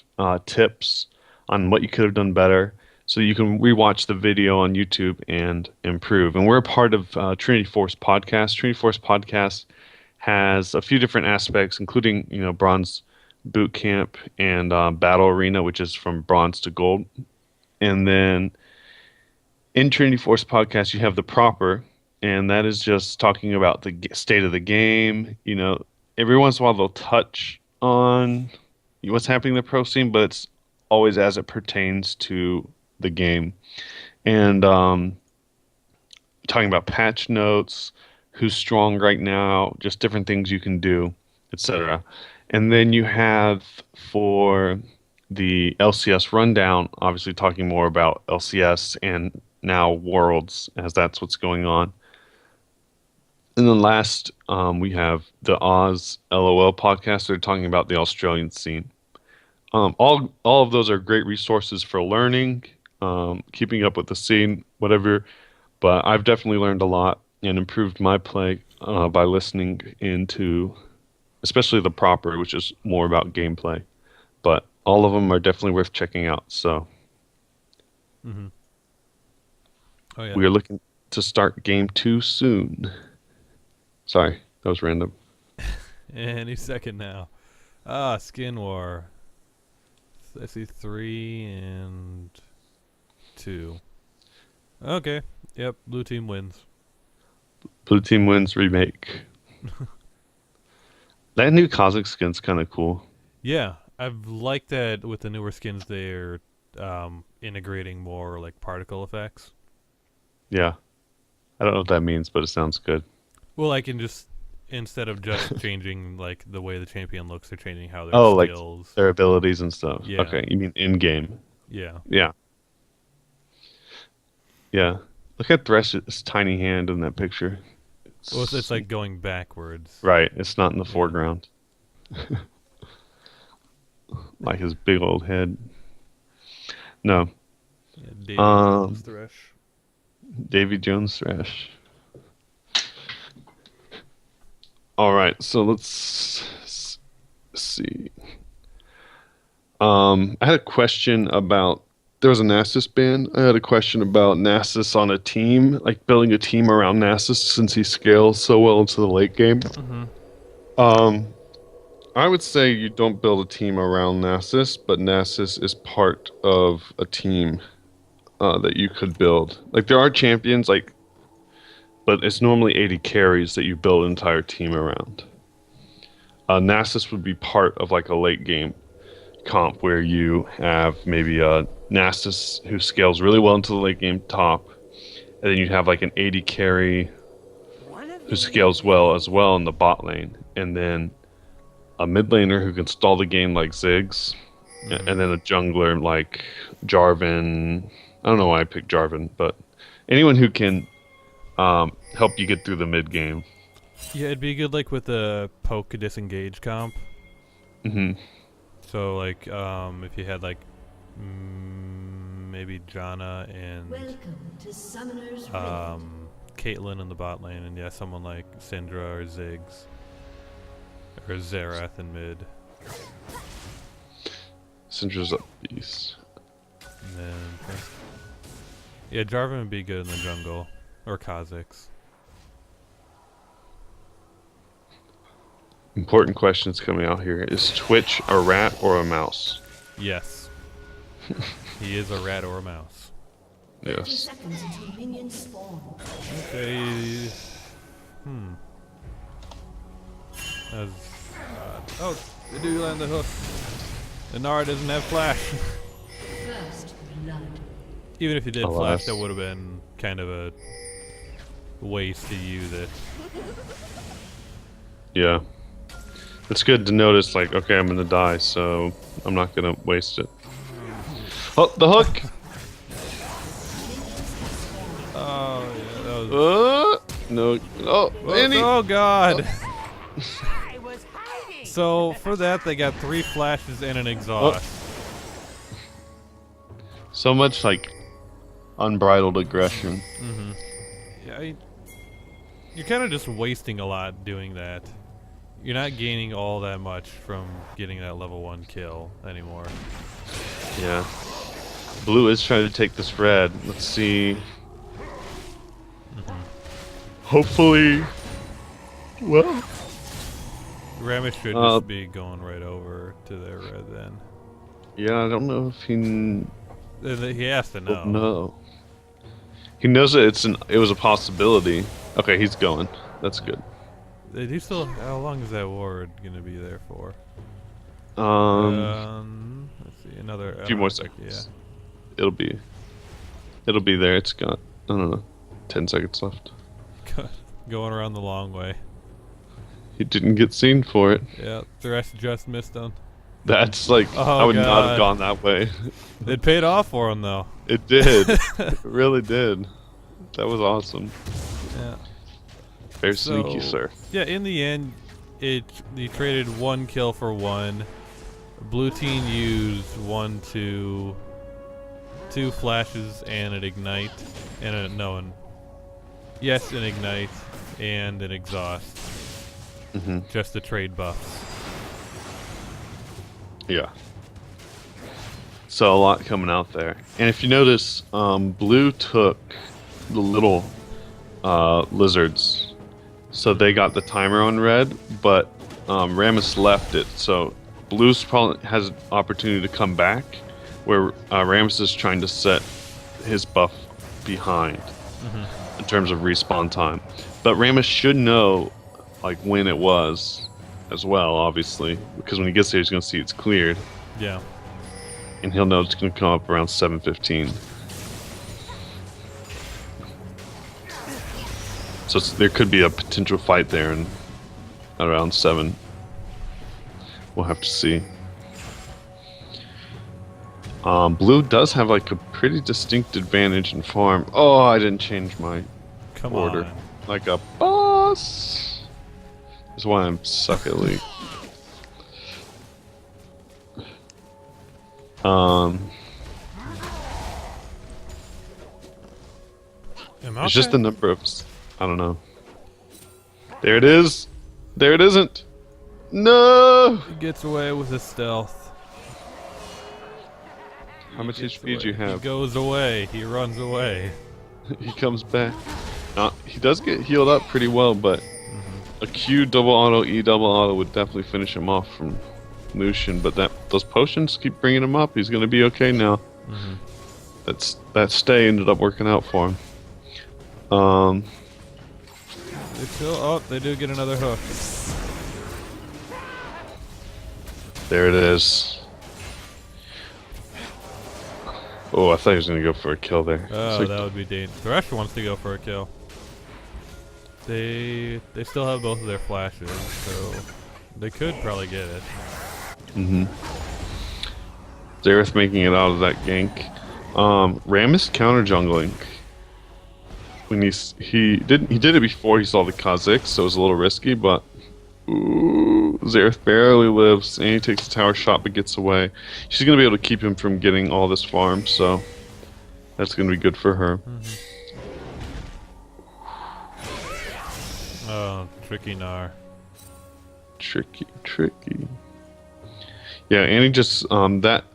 tips on what you could have done better, so you can rewatch the video on YouTube and improve. And we're a part of Trinity Force Podcast. Trinity Force Podcast has a few different aspects, including bronze boot camp and battle arena, which is from bronze to gold. And then in Trinity Force podcast, you have the proper, and that is just talking about the state of the game. Every once in a while they'll touch on what's happening in the pro scene, but it's always as it pertains to the game. And talking about patch notes, who's strong right now, just different things you can do, etc. And then you have for the LCS rundown, obviously talking more about LCS and now Worlds, as that's what's going on. And then last, we have the Oz LOL podcast. They're talking about the Australian scene. All of those are great resources for learning, keeping up with the scene, whatever. But I've definitely learned a lot and improved my play by listening into, especially the proper, which is more about gameplay. But all of them are definitely worth checking out. So Oh yeah. we are looking to start game 2 soon. Sorry, that was random. Any second now. Skin War. I see 3 and 2. Okay. Yep. Blue team wins. Blue team wins remake. That new Kazakh skin's kind of cool. Yeah, I've liked that with the newer skins. They're integrating more like particle effects. Yeah. I don't know what that means, but it sounds good. Well, I can just instead of just changing like the way the champion looks, they're changing how their Oh, like skills. their abilities and stuff. Yeah. Okay, you mean in game? Yeah. Yeah. Yeah. Look at Thresh's tiny hand in that picture. Well, it's like going backwards. Right. It's not in the foreground. Like his big old head. No. Yeah, Davy Jones Thresh. Davy Jones Thresh. All right, so let's see. I had a question about, there was a Nasus ban. I had a question about Nasus on a team, like building a team around Nasus since he scales so well into the late game. I would say you don't build a team around Nasus, but Nasus is part of a team that you could build. Like there are champions, but it's normally 80 carries that you build an entire team around. Nasus would be part of like a late game comp where you have maybe a Nasus who scales really well into the late game top, and then you'd have like an 80 carry who scales well as well in the bot lane, and then a mid laner who can stall the game like Ziggs, and then a jungler like Jarvan. I don't know why I picked Jarvan, but anyone who can help you get through the mid game. Yeah, it'd be good like with the poke disengage comp. So like if you had like maybe Janna and Caitlyn in the bot lane, and yeah, someone like Syndra or Ziggs or Xerath in mid. Syndra's a beast. And then yeah, Jarvan would be good in the jungle or Kha'Zix. Important questions coming out here. Is Twitch a rat or a mouse? Yes. He is a rat or a mouse. Yes. Okay. Oh, they do land the hook. Inara doesn't have flash. Even if he did flash, that would have been kind of a waste to use it. Yeah. It's good to notice, like, okay, I'm gonna die, so I'm not gonna waste it. Oh, the hook! Oh, yeah, that was... No. Oh, Annie! Oh, God! I was hiding. So for that, they got 3 flashes and an exhaust. So much like unbridled aggression. Yeah, you're kind of just wasting a lot doing that. You're not gaining all that much from getting that level 1 kill anymore. Yeah. Blue is trying to take this red. Let's see. Hopefully. Well. Ramus should just be going right over to their red then. Yeah, I don't know if he. He has to know. No. He knows that it was a possibility. Okay, he's going. That's good. They do still. How long is that ward gonna be there for? Let's see, another. A few more seconds. Yeah. It'll be there. It's got, I don't know, 10 seconds left. Going around the long way. He didn't get seen for it. Yeah, the rest just missed him. That's like, I would not have gone that way. It paid off for him though. It did. It really did. That was awesome. Yeah. Very sneaky, sir. Yeah, in the end, they traded 1 kill for 1. Blue team used 2 flashes and an ignite, and an ignite and an exhaust, just to trade buffs. Yeah. So a lot coming out there, and if you notice, Blue took the little lizards. So they got the timer on red, but Ramus left it. So Blue's probably has an opportunity to come back, where Ramus is trying to set his buff behind in terms of respawn time. But Ramus should know like when it was as well, obviously, because when he gets there, he's going to see it's cleared. Yeah. And he'll know it's going to come up around 7:15. So there could be a potential fight there in around 7. We'll have to see. Blue does have like a pretty distinct advantage in farm. Oh, I didn't change my order. Like a boss. That's why I'm suck at league. It's just the number of. I don't know. There it is. There it isn't. No. He gets away with his stealth. How much HP do you have? He goes away. He runs away. He comes back. He does get healed up pretty well, but a Q double auto, E double auto would definitely finish him off from Lucian. But those potions keep bringing him up. He's gonna be okay now. That stay ended up working out for him. They do get another hook. There it is. Oh, I thought he was gonna go for a kill there. Oh, that would be dangerous. Thresh wants to go for a kill. They still have both of their flashes, so they could probably get it. Xerath making it out of that gank. Ramus counter jungling. When he did it before he saw the Kha'Zix, so it was a little risky, but Xerath barely lives, and he takes the tower shot but gets away. She's gonna be able to keep him from getting all this farm, so that's gonna be good for her. Oh, tricky Gnar. Tricky. Yeah, and he just that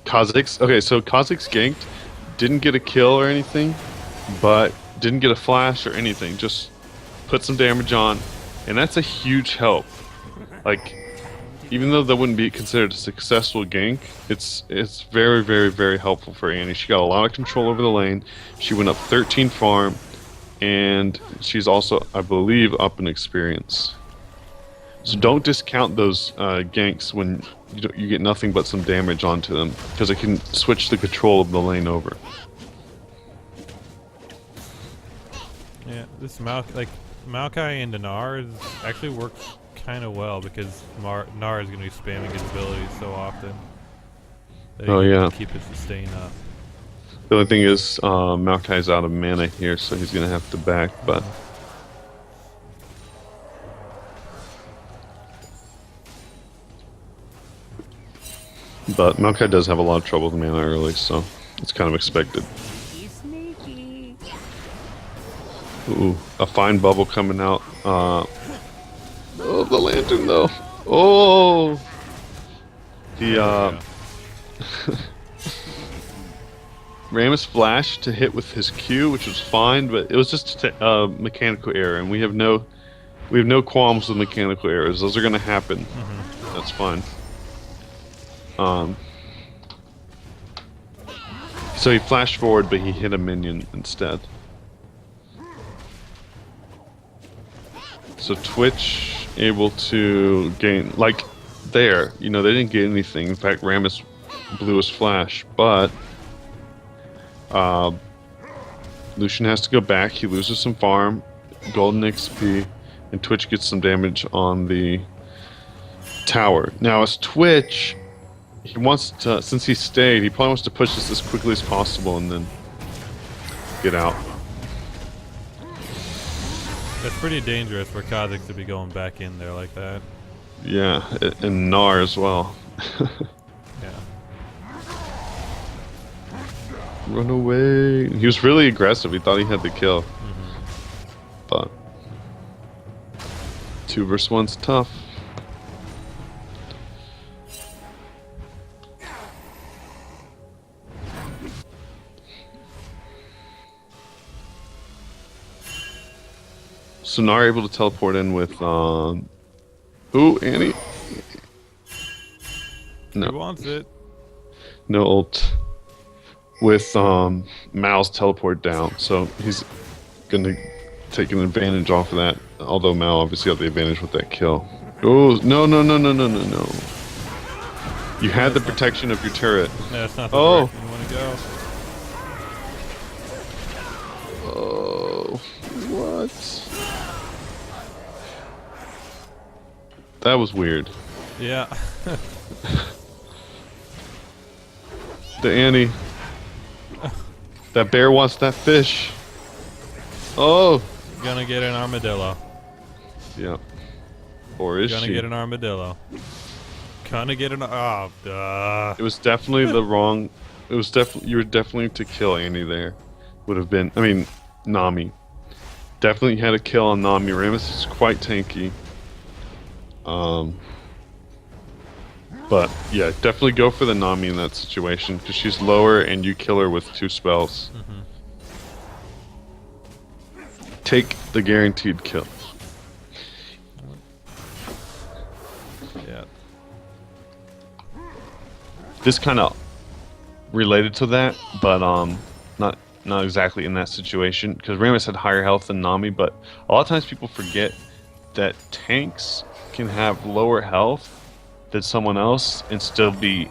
Kha'Zix. Okay, so Kha'Zix ganked, didn't get a kill or anything, but didn't get a flash or anything. Just put some damage on, and that's a huge help. Like, even though that wouldn't be considered a successful gank, it's very, very, very helpful for Annie. She got a lot of control over the lane. She went up 13 farm, and she's also, I believe, up in experience. So don't discount those ganks when you get nothing but some damage onto them, because it can switch the control of the lane over. Yeah, this Maokai into Gnar actually works kind of well, because Gnar is going to be spamming his abilities so often. Oh yeah. Keep his sustain up. The only thing is, Maokai's out of mana here, so he's gonna have to back. But But Maokai does have a lot of trouble with mana early, so it's kind of expected. He's sneaky. Ooh, a fine bubble coming out. Oh, the lantern though. Oh, the Rammus flashed to hit with his Q, which was fine, but it was just a mechanical error, and we have no qualms with mechanical errors. Those are going to happen. That's fine. So he flashed forward, but he hit a minion instead. So Twitch able to gain, like, there. You know, they didn't get anything. In fact, Rammus blew his flash, but Lucian has to go back. He loses some farm, golden XP, and Twitch gets some damage on the tower. Now, as Twitch, he wants to, since he stayed, he probably wants to push this as quickly as possible and then get out. That's pretty dangerous for Kha'Zix to be going back in there like that. Yeah, and Gnar as well. Yeah. Run away. He was really aggressive. He thought he had the kill. But 2 versus 1's tough. So Gnar able to teleport in with ooh, Annie. He No. wants it. No ult. With Mal's teleport down, so he's gonna take an advantage off of that. Although Mal obviously got the advantage with that kill. Oh no no no no no no no! You had the protection of your turret. No, that's not the Oh. direction you want to go. Oh, what? That was weird. Yeah. The Annie. That bear wants that fish. Oh. Gonna get an armadillo. Yeah. Or is Gonna she? get an armadillo. Gonna get an. Oh, duh. It was definitely the wrong. It was definitely, you were definitely to kill Annie there. Would have been. I mean, Nami. Definitely had a kill on Nami. Rammus is quite tanky. But yeah, definitely go for the Nami in that situation because she's lower and you kill her with 2 spells. Take the guaranteed kill. Yeah. This kind of related to that, but not exactly in that situation because Rammus had higher health than Nami. But a lot of times people forget that tanks can have lower health than someone else and still be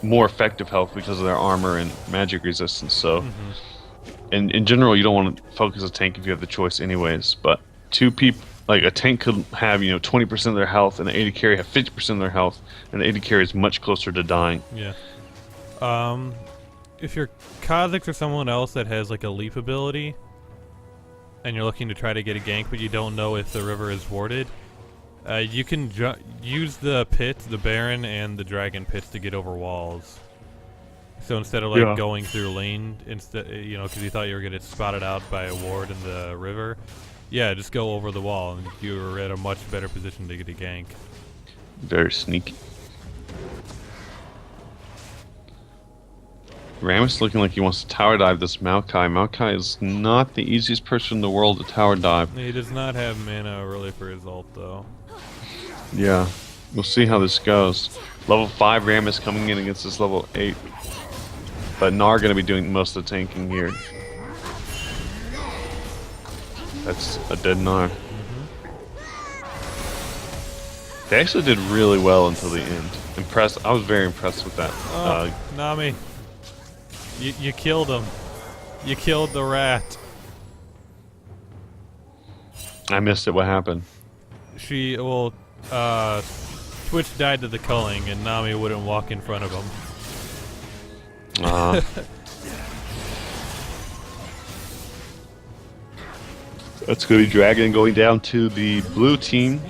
more effective health because of their armor and magic resistance. So, and in general, you don't want to focus a tank if you have the choice, anyways. But 2 people, like a tank, could have 20% of their health, and an AD carry have 50% of their health, and the AD carry is much closer to dying. Yeah. If you're Kha'Zix or someone else that has like a leap ability, and you're looking to try to get a gank, but you don't know if the river is warded, you can use the pit, the Baron, and the Dragon pits to get over walls. So instead of like going through lane, instead, because you thought you were gonna get spotted out by a ward in the river, yeah, just go over the wall, and you're at a much better position to get a gank. Very sneaky. Rammus looking like he wants to tower dive this Maokai. Maokai is not the easiest person in the world to tower dive. He does not have mana really for his ult though. Yeah, we'll see how this goes. Level 5 Rammus coming in against this level 8. But Gnar going to be doing most of the tanking here. That's a dead Gnar. They actually did really well until the end. I was very impressed with that. Nami, you killed him. You killed the rat. I missed it. What happened? Twitch died to the culling, and Nami wouldn't walk in front of him. That's going to be Dragon going down to the blue team.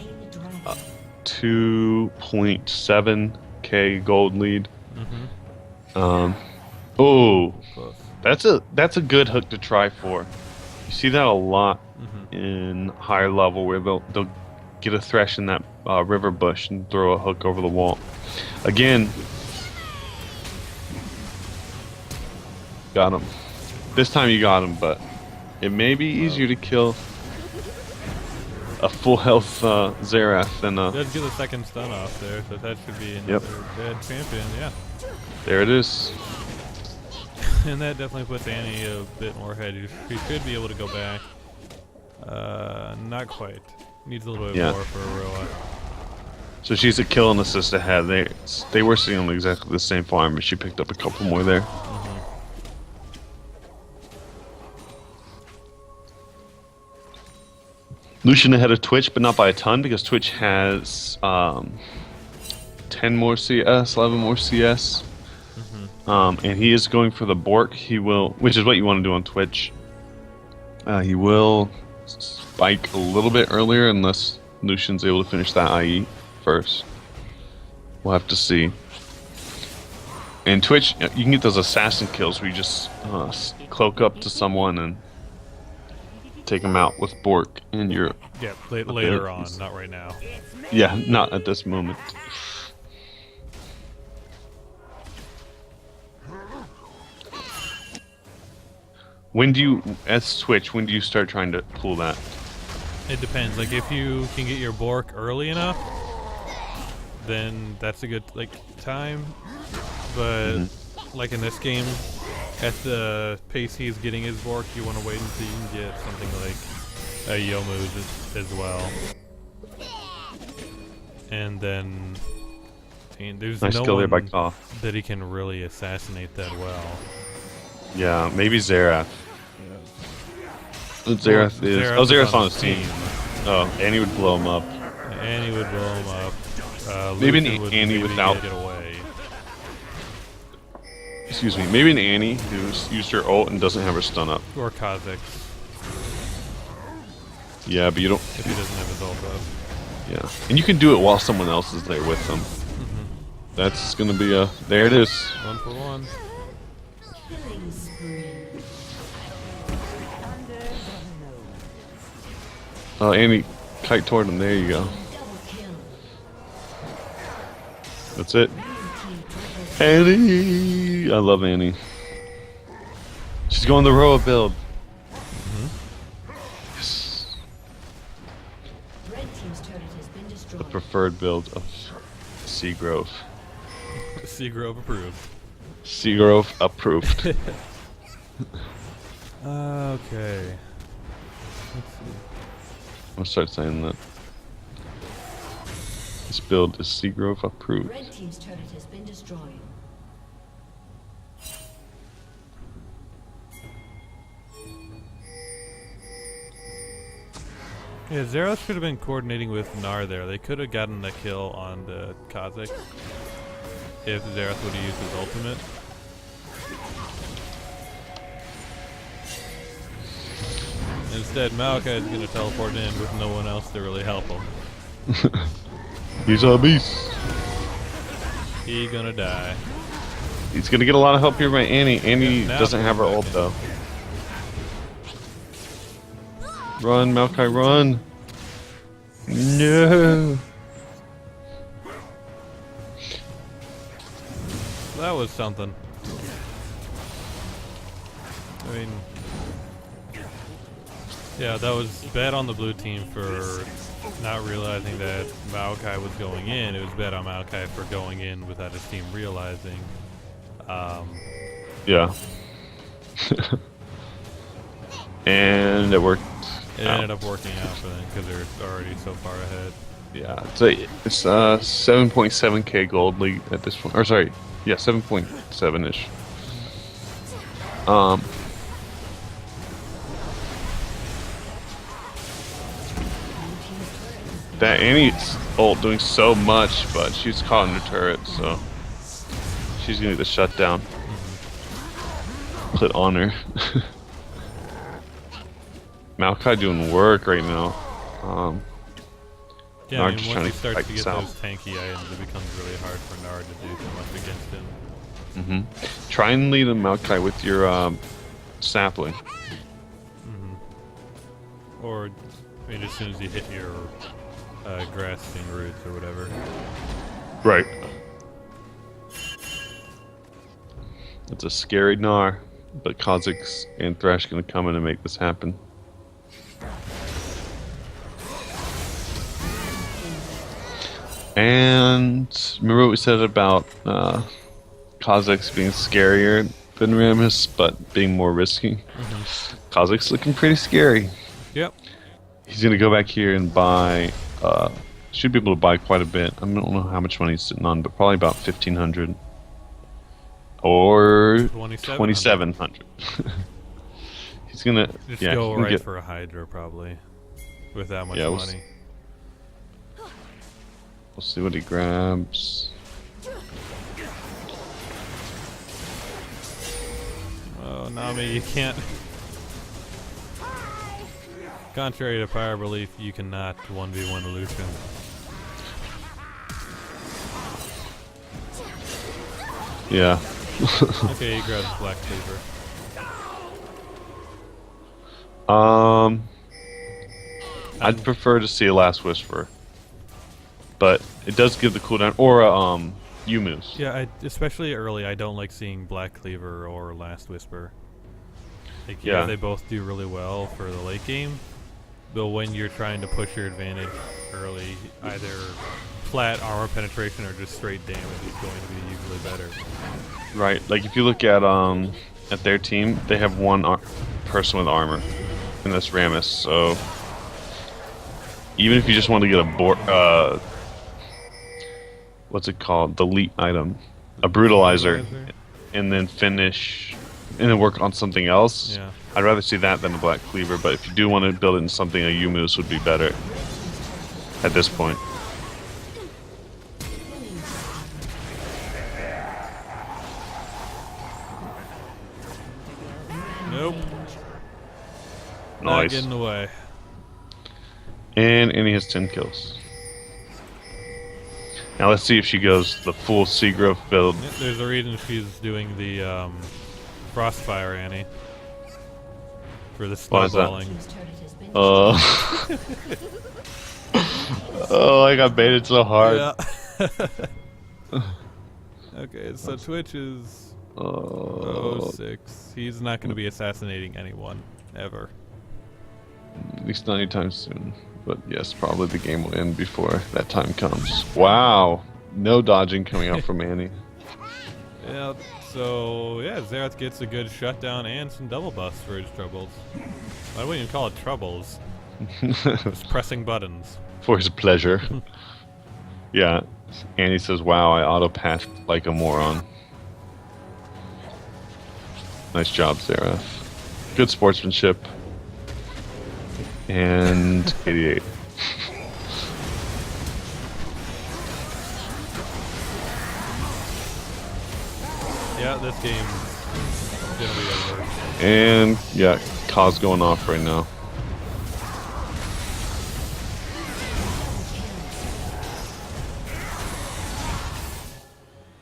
2.7k gold lead. Oh, Close. that's a good hook to try for. You see that a lot in higher level where they'll get a thresh in that river bush and throw a hook over the wall. Again, got him. This time you got him, but it may be easier to kill a full health Xerath than a. Does get the second stun off there, so that should be another dead champion. Yeah. There it is. And that definitely puts Annie a bit more ahead. She should be able to go back. Not quite. Needs a little bit more for Aroa. So she's a kill and assist ahead. They were sitting on exactly the same farm, but she picked up a couple more there. Lucian ahead of Twitch, but not by a ton because Twitch has 10 more CS, 11 more CS. And he is going for the Bork. He will, which is what you want to do on Twitch. He will spike a little bit earlier unless Lucian's able to finish that IE first. We'll have to see. And Twitch, you can get those assassin kills where you just cloak up to someone and take them out with Bork in your... Yeah, later on, not right now. Yeah, not at this moment. When do you, as Twitch, when do you start trying to pull that? It depends. Like, if you can get your Bork early enough, then that's a good, time. But, like in this game, at the pace he's getting his Bork, you want to wait until you can get something like a Yomu as well. And then, there's Nice no skill there by one Koth. that he can really assassinate that well. Yeah, maybe Xerath. Xerath is... Xerath's on his team. Oh, Annie would blow him up. Annie would blow him up. Maybe an Lucian would Annie maybe without... get away. Excuse me, maybe an Annie who's used her ult and doesn't have her stun up. Or Kha'Zix, Yeah, but you don't... if he doesn't have his ult up. Yeah. And you can do it while someone else is there with them. That's gonna be a... There it is. 1 for 1. Killing spree. Oh, Annie, kite toward him. There you go. Double kill. That's it. Team triple Annie! I love Annie. She's going the Roa build. Yes. Red team's turret has been The destroyed. preferred build of Seagrove. Seagrove approved. Seagrove approved. Okay. Let's see. I'm gonna start saying that. This build is Seagrove approved. Red team's turret has been destroyed. Yeah, Xerath should have been coordinating with Gnar there. They could have gotten a kill on the Kha'Zix if Xerath would have used his ultimate. Instead, Maokai is going to teleport in with no one else to really help him. He's a beast. He gonna die. He's gonna get a lot of help here by Annie. Annie now doesn't have her back ult in. though. Run, Maokai, run! No! That was something. I mean, yeah, that was bad on the blue team for not realizing that Maokai was going in. It was bad on Maokai for going in without his team realizing. Yeah. And it worked. It out. ended up working out for them because they're already so far ahead. Yeah, it's 7.7k gold league at this point. Or sorry, yeah, 7.7ish. That Annie's ult doing so much, but she's caught in her turret, so she's gonna get the shutdown. Put on her. Maokai doing work right now. Yeah, Nard I mean, just once trying he to starts fight to get south. those tanky items, it becomes really hard for Nard to do too much against him. Try and lead a Maokai with your sapling. Or, I mean, as soon as you hit your grasping roots or whatever. Right. It's a scary Gnar, but Kha'Zix and Thresh gonna come in and make this happen. And remember what we said about Kha'Zix being scarier than Rammus, but being more risky? Kha'Zix looking pretty scary. Yep. He's gonna go back here and buy. Should be able to buy quite a bit. I don't know how much money he's sitting on, but probably about 1,500 or 2,700. He's gonna Just yeah, go he can right get, for a Hydra, probably. With that much Yeah, money. We'll see what he grabs. Oh, Nami, you can't. Contrary to prior belief, you cannot 1v1 Illusion. Yeah. Okay, he grabs Black Cleaver. I'd prefer to see a Last Whisper, but it does give the cooldown or Yumu's. Yeah, especially early, I don't like seeing Black Cleaver or Last Whisper. Like, Yeah. they both do really well for the late game, but when you're trying to push your advantage early, either flat armor penetration or just straight damage is going to be usually better. Right. Like if you look at their team, they have one person with armor, and that's Rammus. So even if you just want to get a what's it called? The elite item, a brutalizer, and then finish, and then work on something else. Yeah. I'd rather see that than a Black Cleaver. But if you do want to build it in something, a Yumu's would be better at this point. Nope. Not Nice. getting away. And Annie has 10 kills. Now let's see if she goes the full Seagrove build. Yeah, there's a reason she's doing the Frostfire Annie. For the Why is that? snowballing. Oh, I got baited so hard. Yeah. Okay, so Twitch is Oh, 06. He's not going to be assassinating anyone, ever. at least not anytime soon. But yes, probably the game will end before that time comes. Wow. No dodging coming out from Annie. Yeah, so, yeah, Xerath gets a good shutdown and some double buffs for his troubles. I wouldn't even call it troubles. Just pressing buttons. For his pleasure. Yeah. Annie says, wow, I auto-passed like a moron. Nice job, Sarah. Good sportsmanship. And 88. Yeah, this game's gonna be over. And, yeah, Ka's going off right now.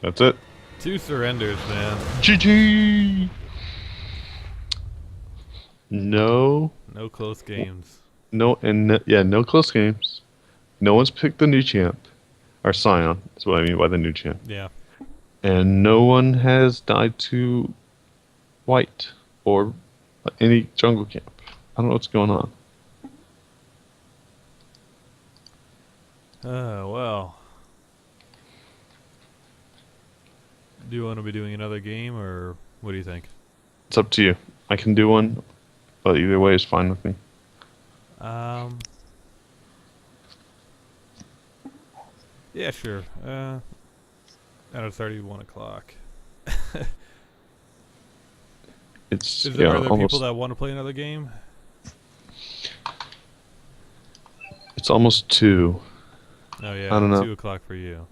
That's it. 2 surrenders, man. GG! No, No close games. no close games. No one's picked the new champ. Or Scion, is what I mean by the new champ. Yeah. And no one has died to white or any jungle camp. I don't know what's going on. Well. Do you want to be doing another game, or what do you think? It's up to you. I can do one, but either way is fine with me. Yeah, sure. And it's already 1 o'clock. It's Are there almost. people that want to play another game? It's almost 2. Oh yeah, I don't know. 2 o'clock for you.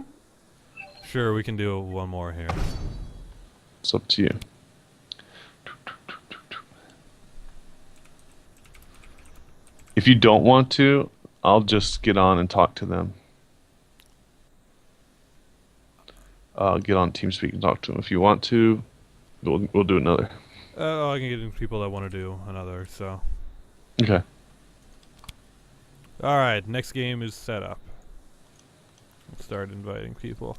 Sure, we can do one more here. It's up to you. If you don't want to, I'll just get on and talk to them. get on TeamSpeak and talk to them. If you want to, we'll do another. I can get in people that want to do another. So, Okay. all right. Next game is set up. We'll start inviting people.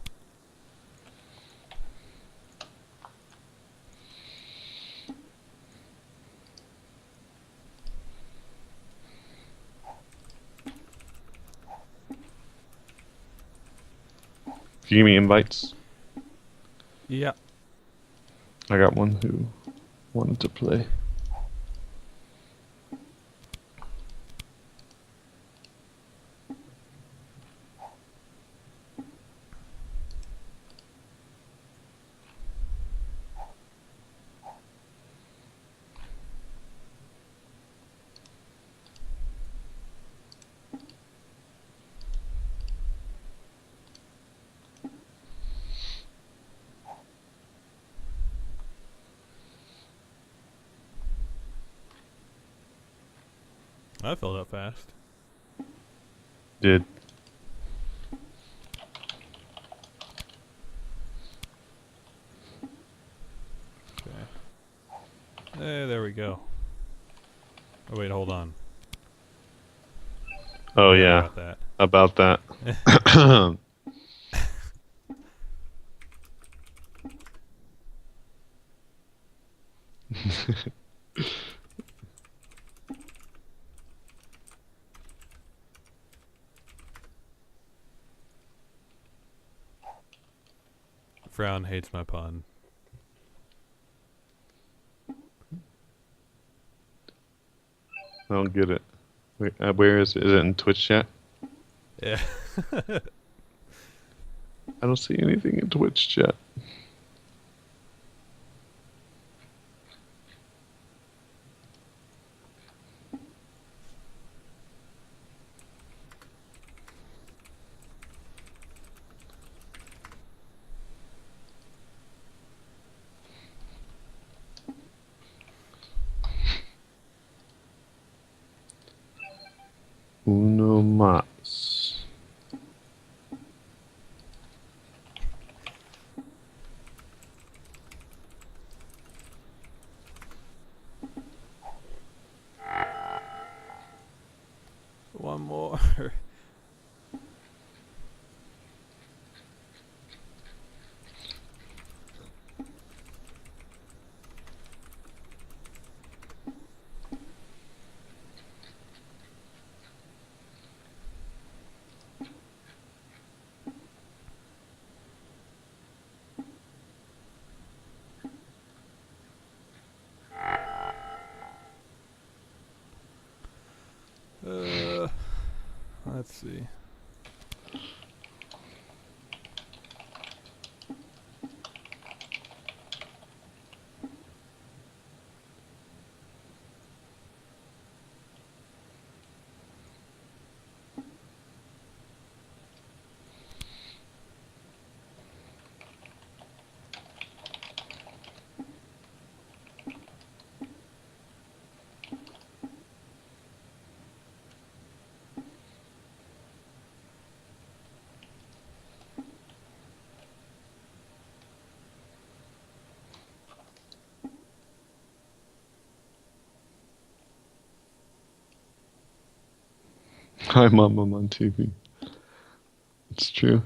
If you give me invites, Yeah. I got one who wanted to play. I filled up fast. Did. Okay. There we go. Oh wait, hold on. Oh Forgot yeah, about that. about that. Frown hates my pun. I don't get it. Wait, where is it? Is it in Twitch chat? Yeah. I don't see anything in Twitch chat. Uno más. One more. Let's see. Hi, Mom, I'm on TV. It's true.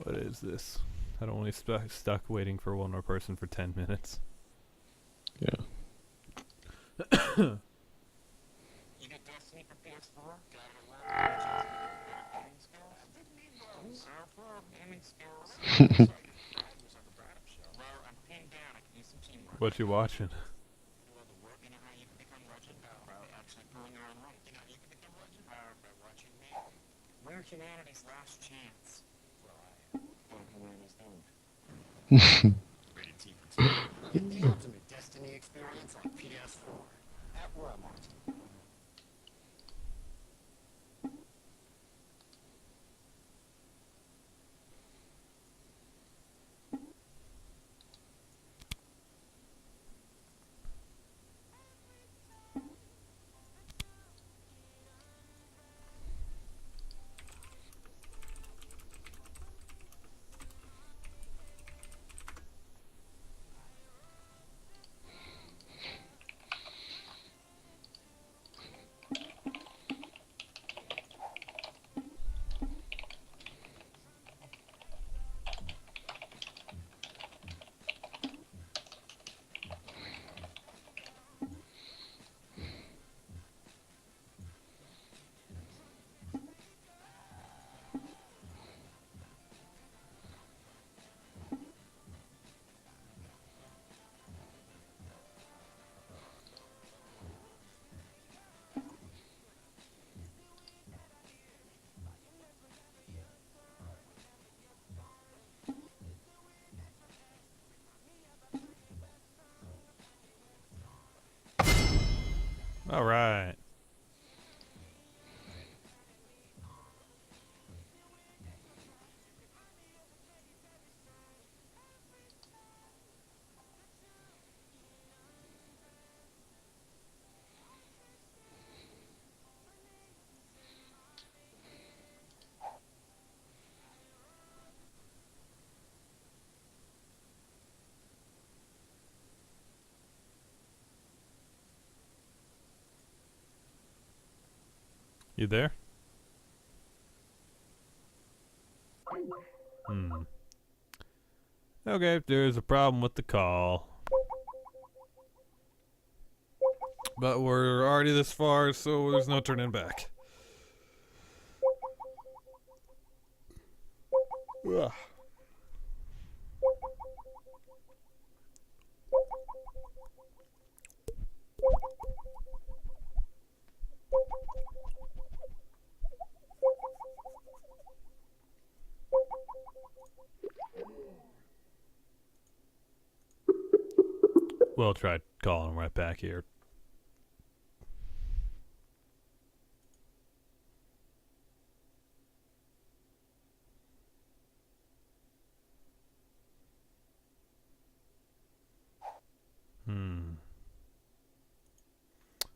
What is this? I don't want to be stuck waiting for one more person for 10 minutes. Yeah. You get Destiny for PS4? Got it. What you watching? We're humanity's last chance. Rated T for T. Get the ultimate Destiny experience on PS4 at Walmart. All right. You there? Okay, there's a problem with the call. But we're already this far, so there's no turning back. Ugh. We'll try calling him right back here.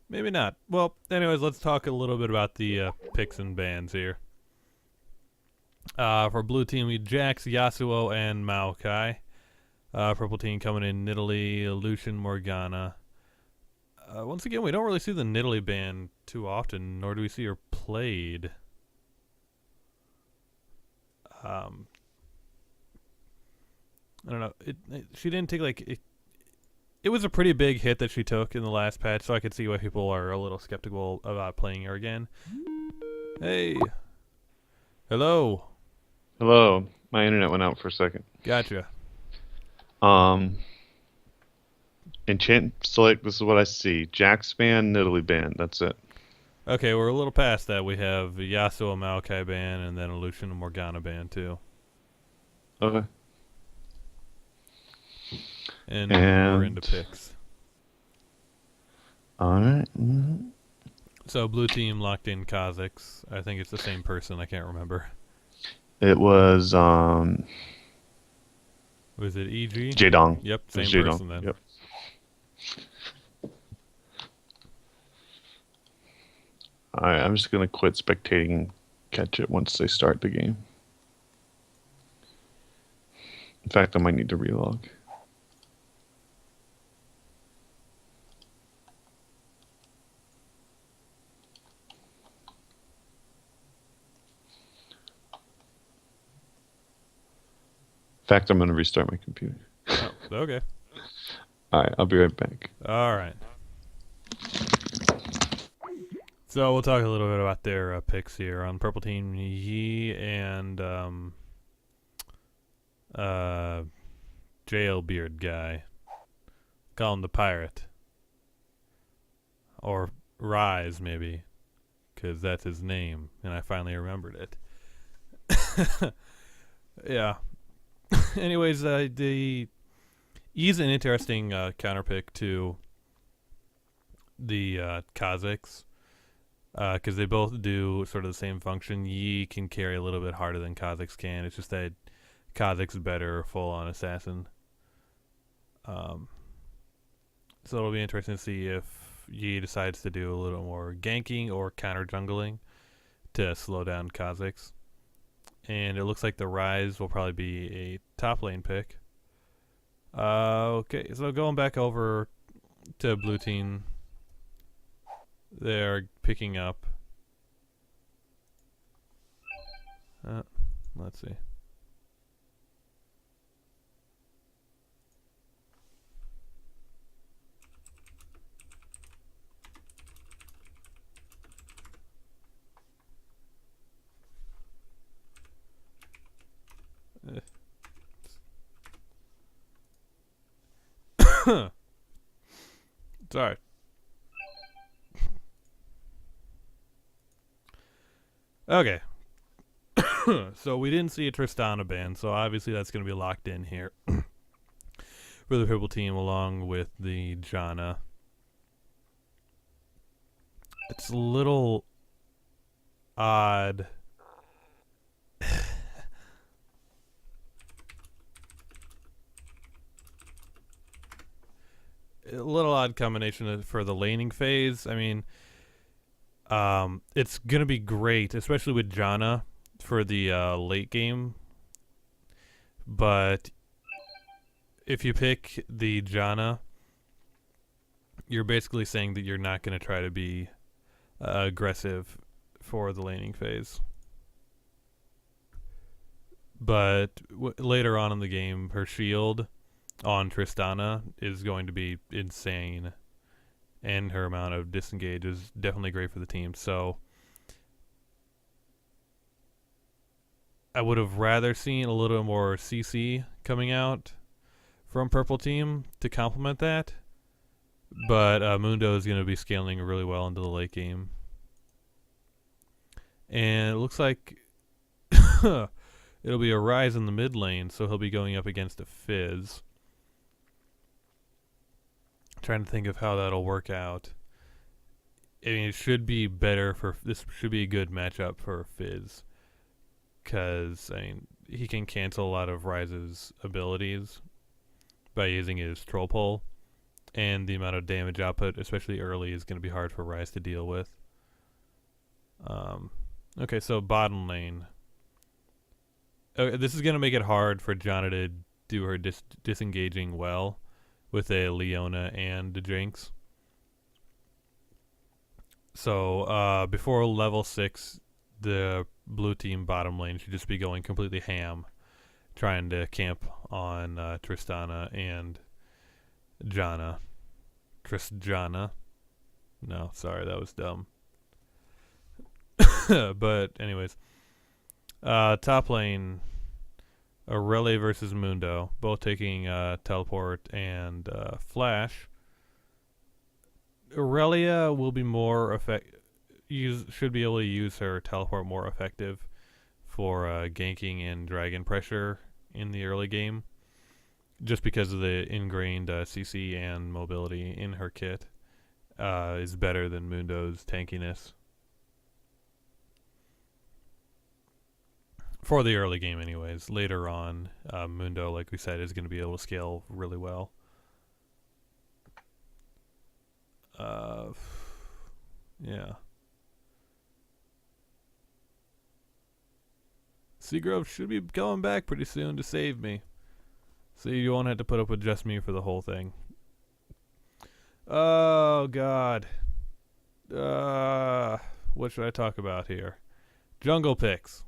Maybe not. Well, anyways, let's talk a little bit about the picks and bans here. For blue team, we Jax, Yasuo, and Maokai. Purple team coming in Nidalee, Lucian, Morgana. Once again, we don't really see the Nidalee ban too often, nor do we see her played. I don't know. She didn't take like it was a pretty big hit that she took in the last patch, so I could see why people are a little skeptical about playing her again. Hey. Hello. Hello. My internet went out for a second. Gotcha. Enchant select, this is what I see. Jax ban, Nidalee ban. That's it. Okay, we're a little past that. We have Yasuo Maokai ban and then a Lucian and Morgana ban too. Okay. And we're into picks. Alright. So blue team locked in Kha'Zix. I think it's the same person. I can't remember. It was Was it EG? Jaedong. Yep, It was same Jaedong. person then. Yep. Alright, I'm just gonna quit spectating and catch it once they start the game. In fact, I might need to relog. In fact, I'm gonna restart my computer. Oh, okay. Alright, I'll be right back. All right. So we'll talk a little bit about their picks here on purple team. Yi and Uh, Jailbeard guy. Call him the pirate. Or Rise, maybe. Because that's his name, and I finally remembered it. Yeah. Anyways, he's an interesting counterpick to the Kazakhs. Because they both do sort of the same function. Yi can carry a little bit harder than Kazakhs can. It's just that Kazakh's better full-on assassin. So it'll be interesting to see if Yi decides to do a little more ganking or counter jungling to slow down Kazakhs. And it looks like the Rise will probably be a top lane pick. Okay, so going back over to blue team, they're picking up. Let's see. Sorry. Okay. So we didn't see a Tristana ban, so obviously that's going to be locked in here for the purple team along with the Janna. It's a little odd. A little odd combination for the laning phase. I mean, it's gonna be great, especially with Janna for the late game. But if you pick the Janna, you're basically saying that you're not gonna try to be aggressive for the laning phase. But later on in the game, her shield on Tristana is going to be insane, and her amount of disengage is definitely great for the team. So I would have rather seen a little more CC coming out from purple team to complement that, but Mundo is going to be scaling really well into the late game, and it looks like it'll be a Rise in the mid lane, so he'll be going up against a Fizz. Trying to think of how that'll work out. I mean, it should be better for this. Should be a good matchup for Fizz, because I mean he can cancel a lot of Rise's abilities by using his troll pole, and the amount of damage output, especially early, is going to be hard for Rise to deal with. Okay, so bottom lane. This is going to make it hard for Janna to do her disengaging well with a Leona and a Jinx. So before level 6, the blue team bottom lane should just be going completely ham, trying to camp on Tristana and Janna. Tristana. No, sorry, that was dumb. But anyways, top lane, Aurelia versus Mundo, both taking teleport and flash. Aurelia will be more should be able to use her teleport more effective for ganking and dragon pressure in the early game, just because of the ingrained CC and mobility in her kit is better than Mundo's tankiness. For the early game anyways. Later on, Mundo, like we said, is going to be able to scale really well. Yeah. Seagrove should be coming back pretty soon to save me. So you won't have to put up with just me for the whole thing. Oh, God. What should I talk about here? Jungle picks.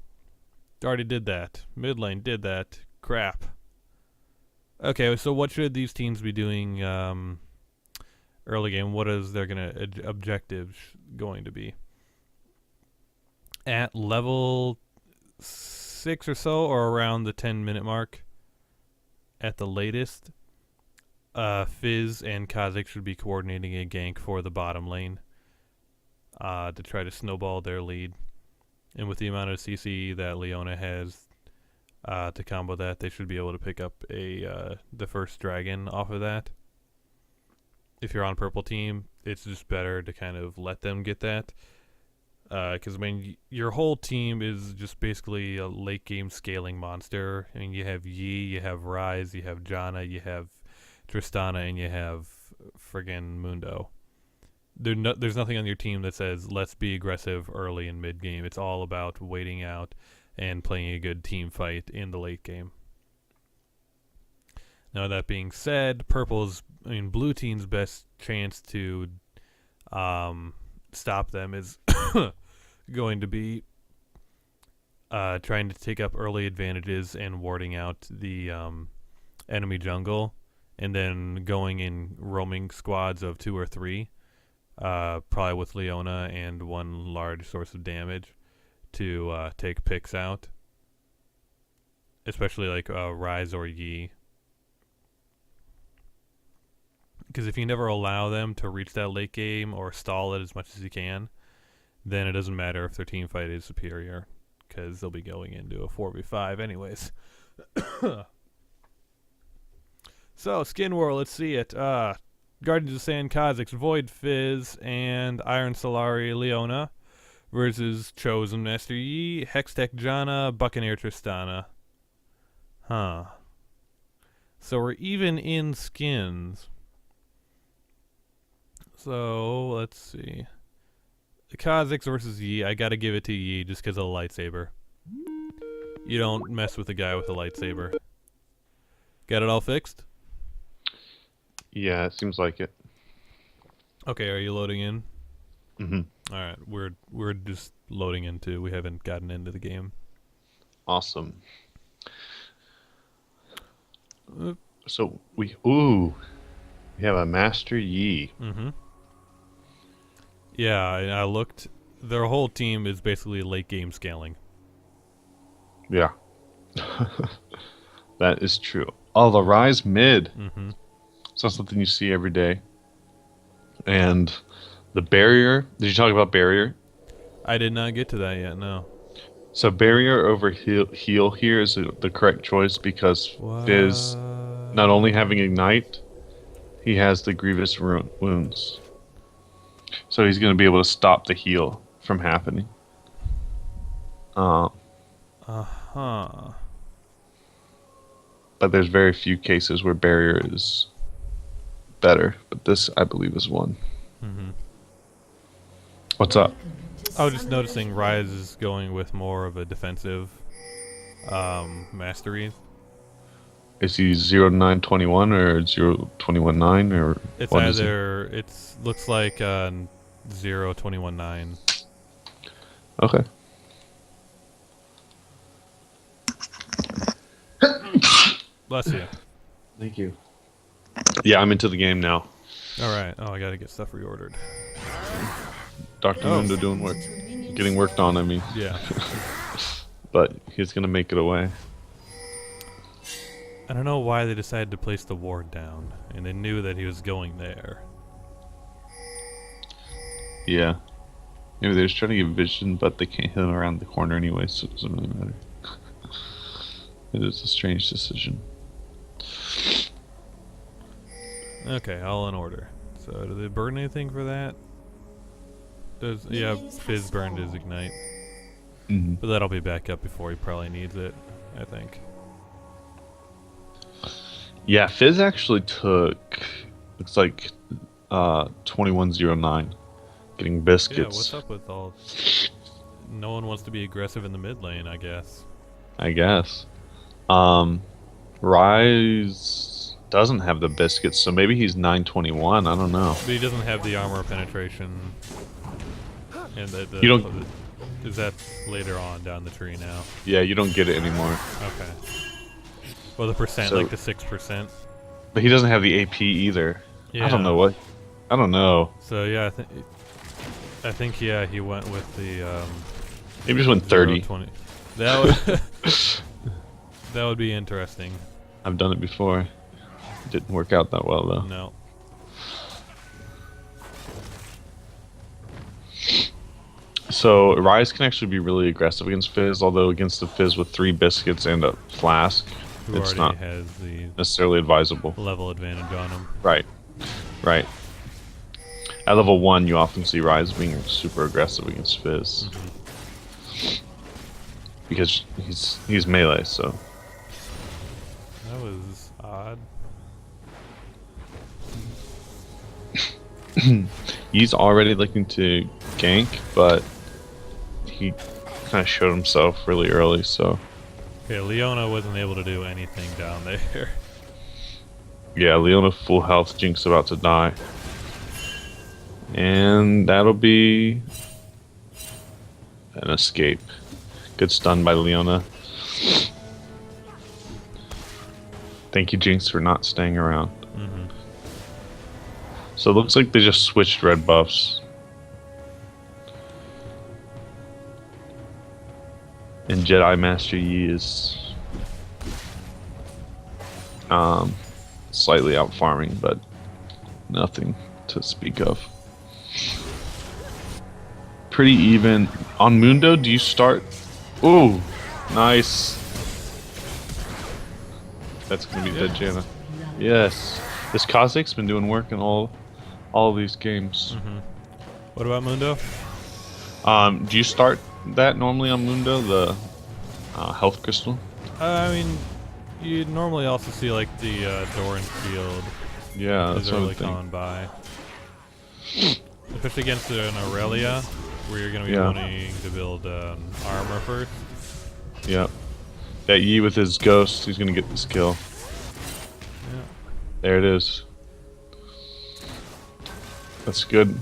Already did that. Mid lane did that. Crap. Okay, so what should these teams be doing early game? What is their objectives going to be? At level 6 or so, or around the 10-minute mark, at the latest, Fizz and Kha'Zix should be coordinating a gank for the bottom lane to try to snowball their lead. And with the amount of CC that Leona has to combo that, they should be able to pick up the first dragon off of that. If you're on purple team, it's just better to kind of let them get that. Because, I mean, your whole team is just basically a late game scaling monster. I mean, you have Yi, you have Ryze, you have Janna, you have Tristana, and you have friggin' Mundo. There's nothing on your team that says, let's be aggressive early and mid game. It's all about waiting out and playing a good team fight in the late game. Now, that being said, blue team's best chance to stop them is going to be trying to take up early advantages and warding out the enemy jungle, and then going in roaming squads of 2 or 3, probably with Leona and one large source of damage to take picks out, especially like Ryze or Yi. Because if you never allow them to reach that late game or stall it as much as you can, then it doesn't matter if their team fight is superior, because they'll be going into a 4v5 anyways. So, Skin War, let's see it. Guardians of Sand Kha'Zix, Void Fizz, and Iron Solari Leona versus Chosen Master Yi, Hextech Janna, Buccaneer Tristana. Huh. So we're even in skins. So, let's see. Kha'Zix versus Yi. I gotta give it to Yi just because of the lightsaber. You don't mess with a guy with a lightsaber. Got it all fixed? Yeah, it seems like it. Okay, are you loading in? Mm-hmm. Alright, we're just loading in too. We haven't gotten into the game. Awesome. Oop. So we have a Master Yi. Mm-hmm. Yeah, I looked. Their whole team is basically late game scaling. Yeah. That is true. Oh, the Rise mid. Mm-hmm. It's not something you see every day. And the barrier. Did you talk about barrier? I did not get to that yet, no. So barrier over heal here is the correct choice because Fizz, not only having ignite, he has the grievous wounds. So he's going to be able to stop the heal from happening. Uh-huh. But there's very few cases where barrier is better. But this, I believe, is one. Mm-hmm. What's up? I was just noticing Ryze is going with more of a defensive mastery. Is he 0921 or 0219 or It's what is he? either looks like 0219. Okay. Bless you. Thank you. Yeah, I'm into the game now. Alright. Oh, I gotta get stuff reordered. Dr. Mundo doing work. Getting worked on, I mean. Yeah. But he's gonna make it away. I don't know why they decided to place the ward down, and they knew that he was going there. Yeah. Maybe they're just trying to get vision, but they can't hit him around the corner anyway, so it doesn't really matter. It is a strange decision. Okay, all in order. So, do they burn anything for that? Yeah, Fizz burned his ignite. Mm-hmm. But that'll be back up before he probably needs it, I think. Yeah, Fizz actually took, looks like, 2109. Getting biscuits. Yeah, what's up with all... No one wants to be aggressive in the mid lane, I guess. I guess. Ryze doesn't have the biscuits, so maybe he's 921. I don't know. But he doesn't have the armor penetration. And You don't- Is that later on down the tree now? Yeah, you don't get it anymore. Okay. Well, the percent, So- like the 6%. But he doesn't have the AP either. Yeah. I don't know what. I don't know. So yeah, I think yeah, he went with the Maybe just went 30. 0.20. That would that would be interesting. I've done it before. It didn't work out that well though. No. So Rise can actually be really aggressive against Fizz, although against the Fizz with 3 biscuits and a flask, Who it's already not has the necessarily advisable. level advantage on him. Right. Right. At level 1, you often see Rise being super aggressive against Fizz. Because he's melee, so. That was odd. He's already looking to gank, but he kind of showed himself really early, so. Okay, Leona wasn't able to do anything down there. Yeah, Leona full health, Jinx about to die. And that'll be an escape. Good stun by Leona. Thank you, Jinx, for not staying around. Mm-hmm. So it looks like they just switched red buffs. And Jedi Master Yi is slightly out farming, but nothing to speak of. Pretty even. On Mundo, do you start? Ooh, nice. That's gonna be dead Janna. Yes. This Kazak's been doing work in all of these games. What about Mundo? Do you start that normally on Mundo, the health crystal? I mean, you normally also see like the Doran field Yeah, as that's what I early would think. gone by. Especially against an Aurelia, where you're going to be Yeah. wanting to build armor first. Yep. That Yi with his ghost, he's gonna get this kill. Yeah. There it is. That's good.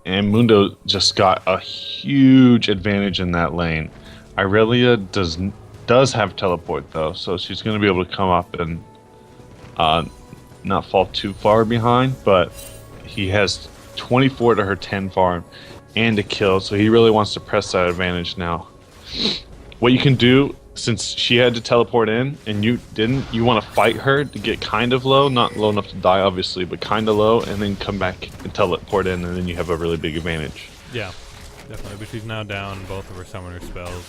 And Mundo just got a huge advantage in that lane. Irelia does have teleport though, so she's gonna be able to come up and not fall too far behind, but he has 24 to her 10 farm and a kill, so he really wants to press that advantage now. What you can do, since she had to teleport in and you didn't, you want to fight her to get kind of low, not low enough to die obviously, but kind of low, and then come back and teleport in, and then you have a really big advantage. Yeah, definitely. But she's now down both of her summoner spells.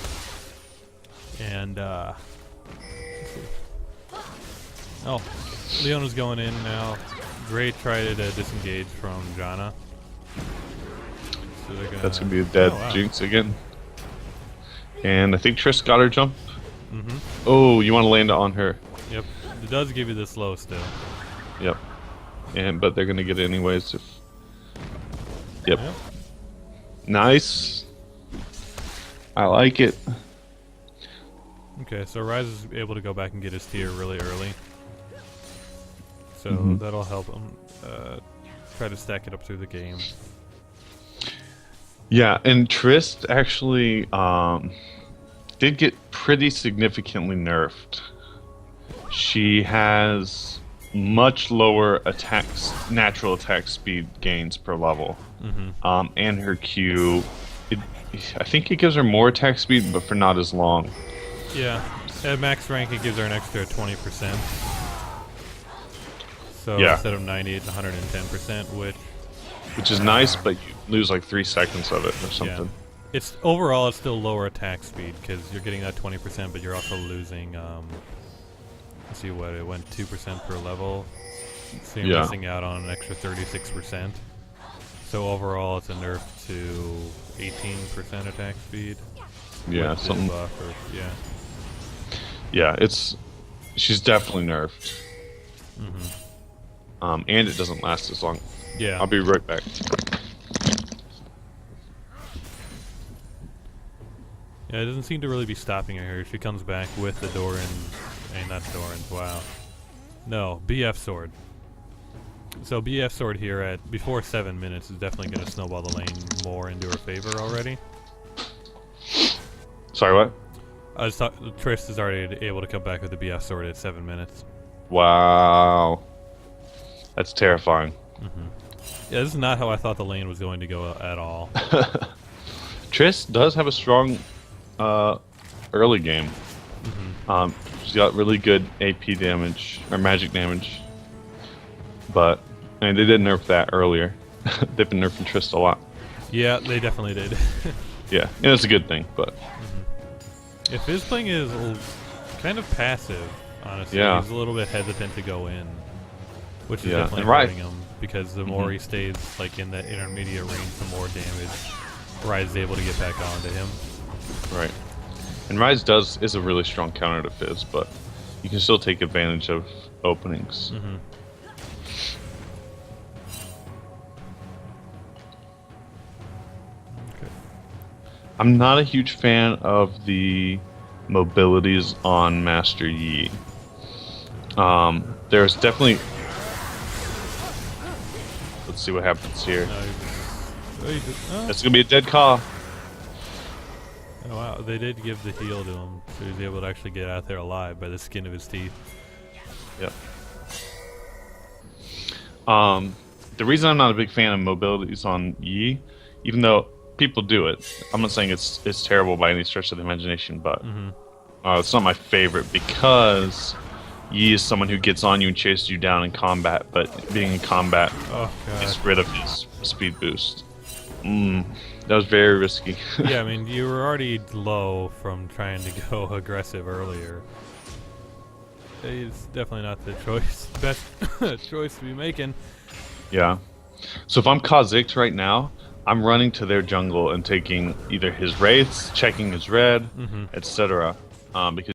And, let's see. Oh, Leona's going in now. Gray tried to disengage from Janna. So they're gonna... That's gonna be a dead Oh, wow. Jinx again. And I think Triss got her jump. Mm-hmm. Oh, you want to land it on her. Yep. It does give you the slow still. Yep. But they're gonna get it anyways if. Yep. Yep. Nice. I like it. Okay, so Rise is able to go back and get his tier really early. So Mhm. that'll help him try to stack it up through the game. Yeah, and Triss actually did get pretty significantly nerfed. She has much lower natural attack speed gains per level. Mm-hmm. And her Q, I think it gives her more attack speed, but for not as long. Yeah, at max rank it gives her an extra 20%. So Yeah. instead of 90, it's 110%, Which is nice, but you lose like 3 seconds of it or something. it's overall it's still lower attack speed because you're getting that 20%, but you're also losing. Let's see what it went 2% per level, so you're Yeah. missing out on an extra 36%. So overall, it's a nerf to 18% attack speed. Yeah, with the something. buff or, yeah. Yeah, she's definitely nerfed. Mm-hmm. And it doesn't last as long. Yeah. I'll be right back. Yeah, it doesn't seem to really be stopping her here. She comes back with the Doran, not Doran's, wow. No, BF Sword. So BF Sword here at before 7 minutes is definitely going to snowball the lane more into her favor already. Sorry, what? Triss is already able to come back with the BF Sword at 7 minutes. Wow. That's terrifying. Yeah, this is not how I thought the lane was going to go at all. Triss does have a strong early game. She's got really good AP damage or magic damage, but I mean they did nerf that earlier. They've been nerfing Trist a lot. Yeah, they definitely did. Yeah, and it's a good thing, but If his playing is kind of passive, honestly, Yeah. he's a little bit hesitant to go in, which is Yeah, definitely and Rai- hurting him because the more he stays like in that intermediate range, the more damage Rise is able to get back onto him. right. And Rise is a really strong counter to Fizz, but you can still take advantage of openings. Okay. I'm not a huge fan of the mobilities on Master Yi. There's definitely. Let's see what happens here. Oh, It's gonna be a dead call. oh, wow, they did give the heal to him, so he was able to actually get out there alive by the skin of his teeth. Yep. The reason I'm not a big fan of mobilities on Yi, even though people do it, I'm not saying it's terrible by any stretch of the imagination, but it's not my favorite because Yi is someone who gets on you and chases you down in combat, but being in combat Oh god. gets rid of his speed boost. That was very risky. Yeah, I mean, you were already low from trying to go aggressive earlier. It's definitely not the best choice to be making. Yeah. So if I'm Kha'Zix right now, I'm running to their jungle and taking either his wraiths, checking his red, etc. Because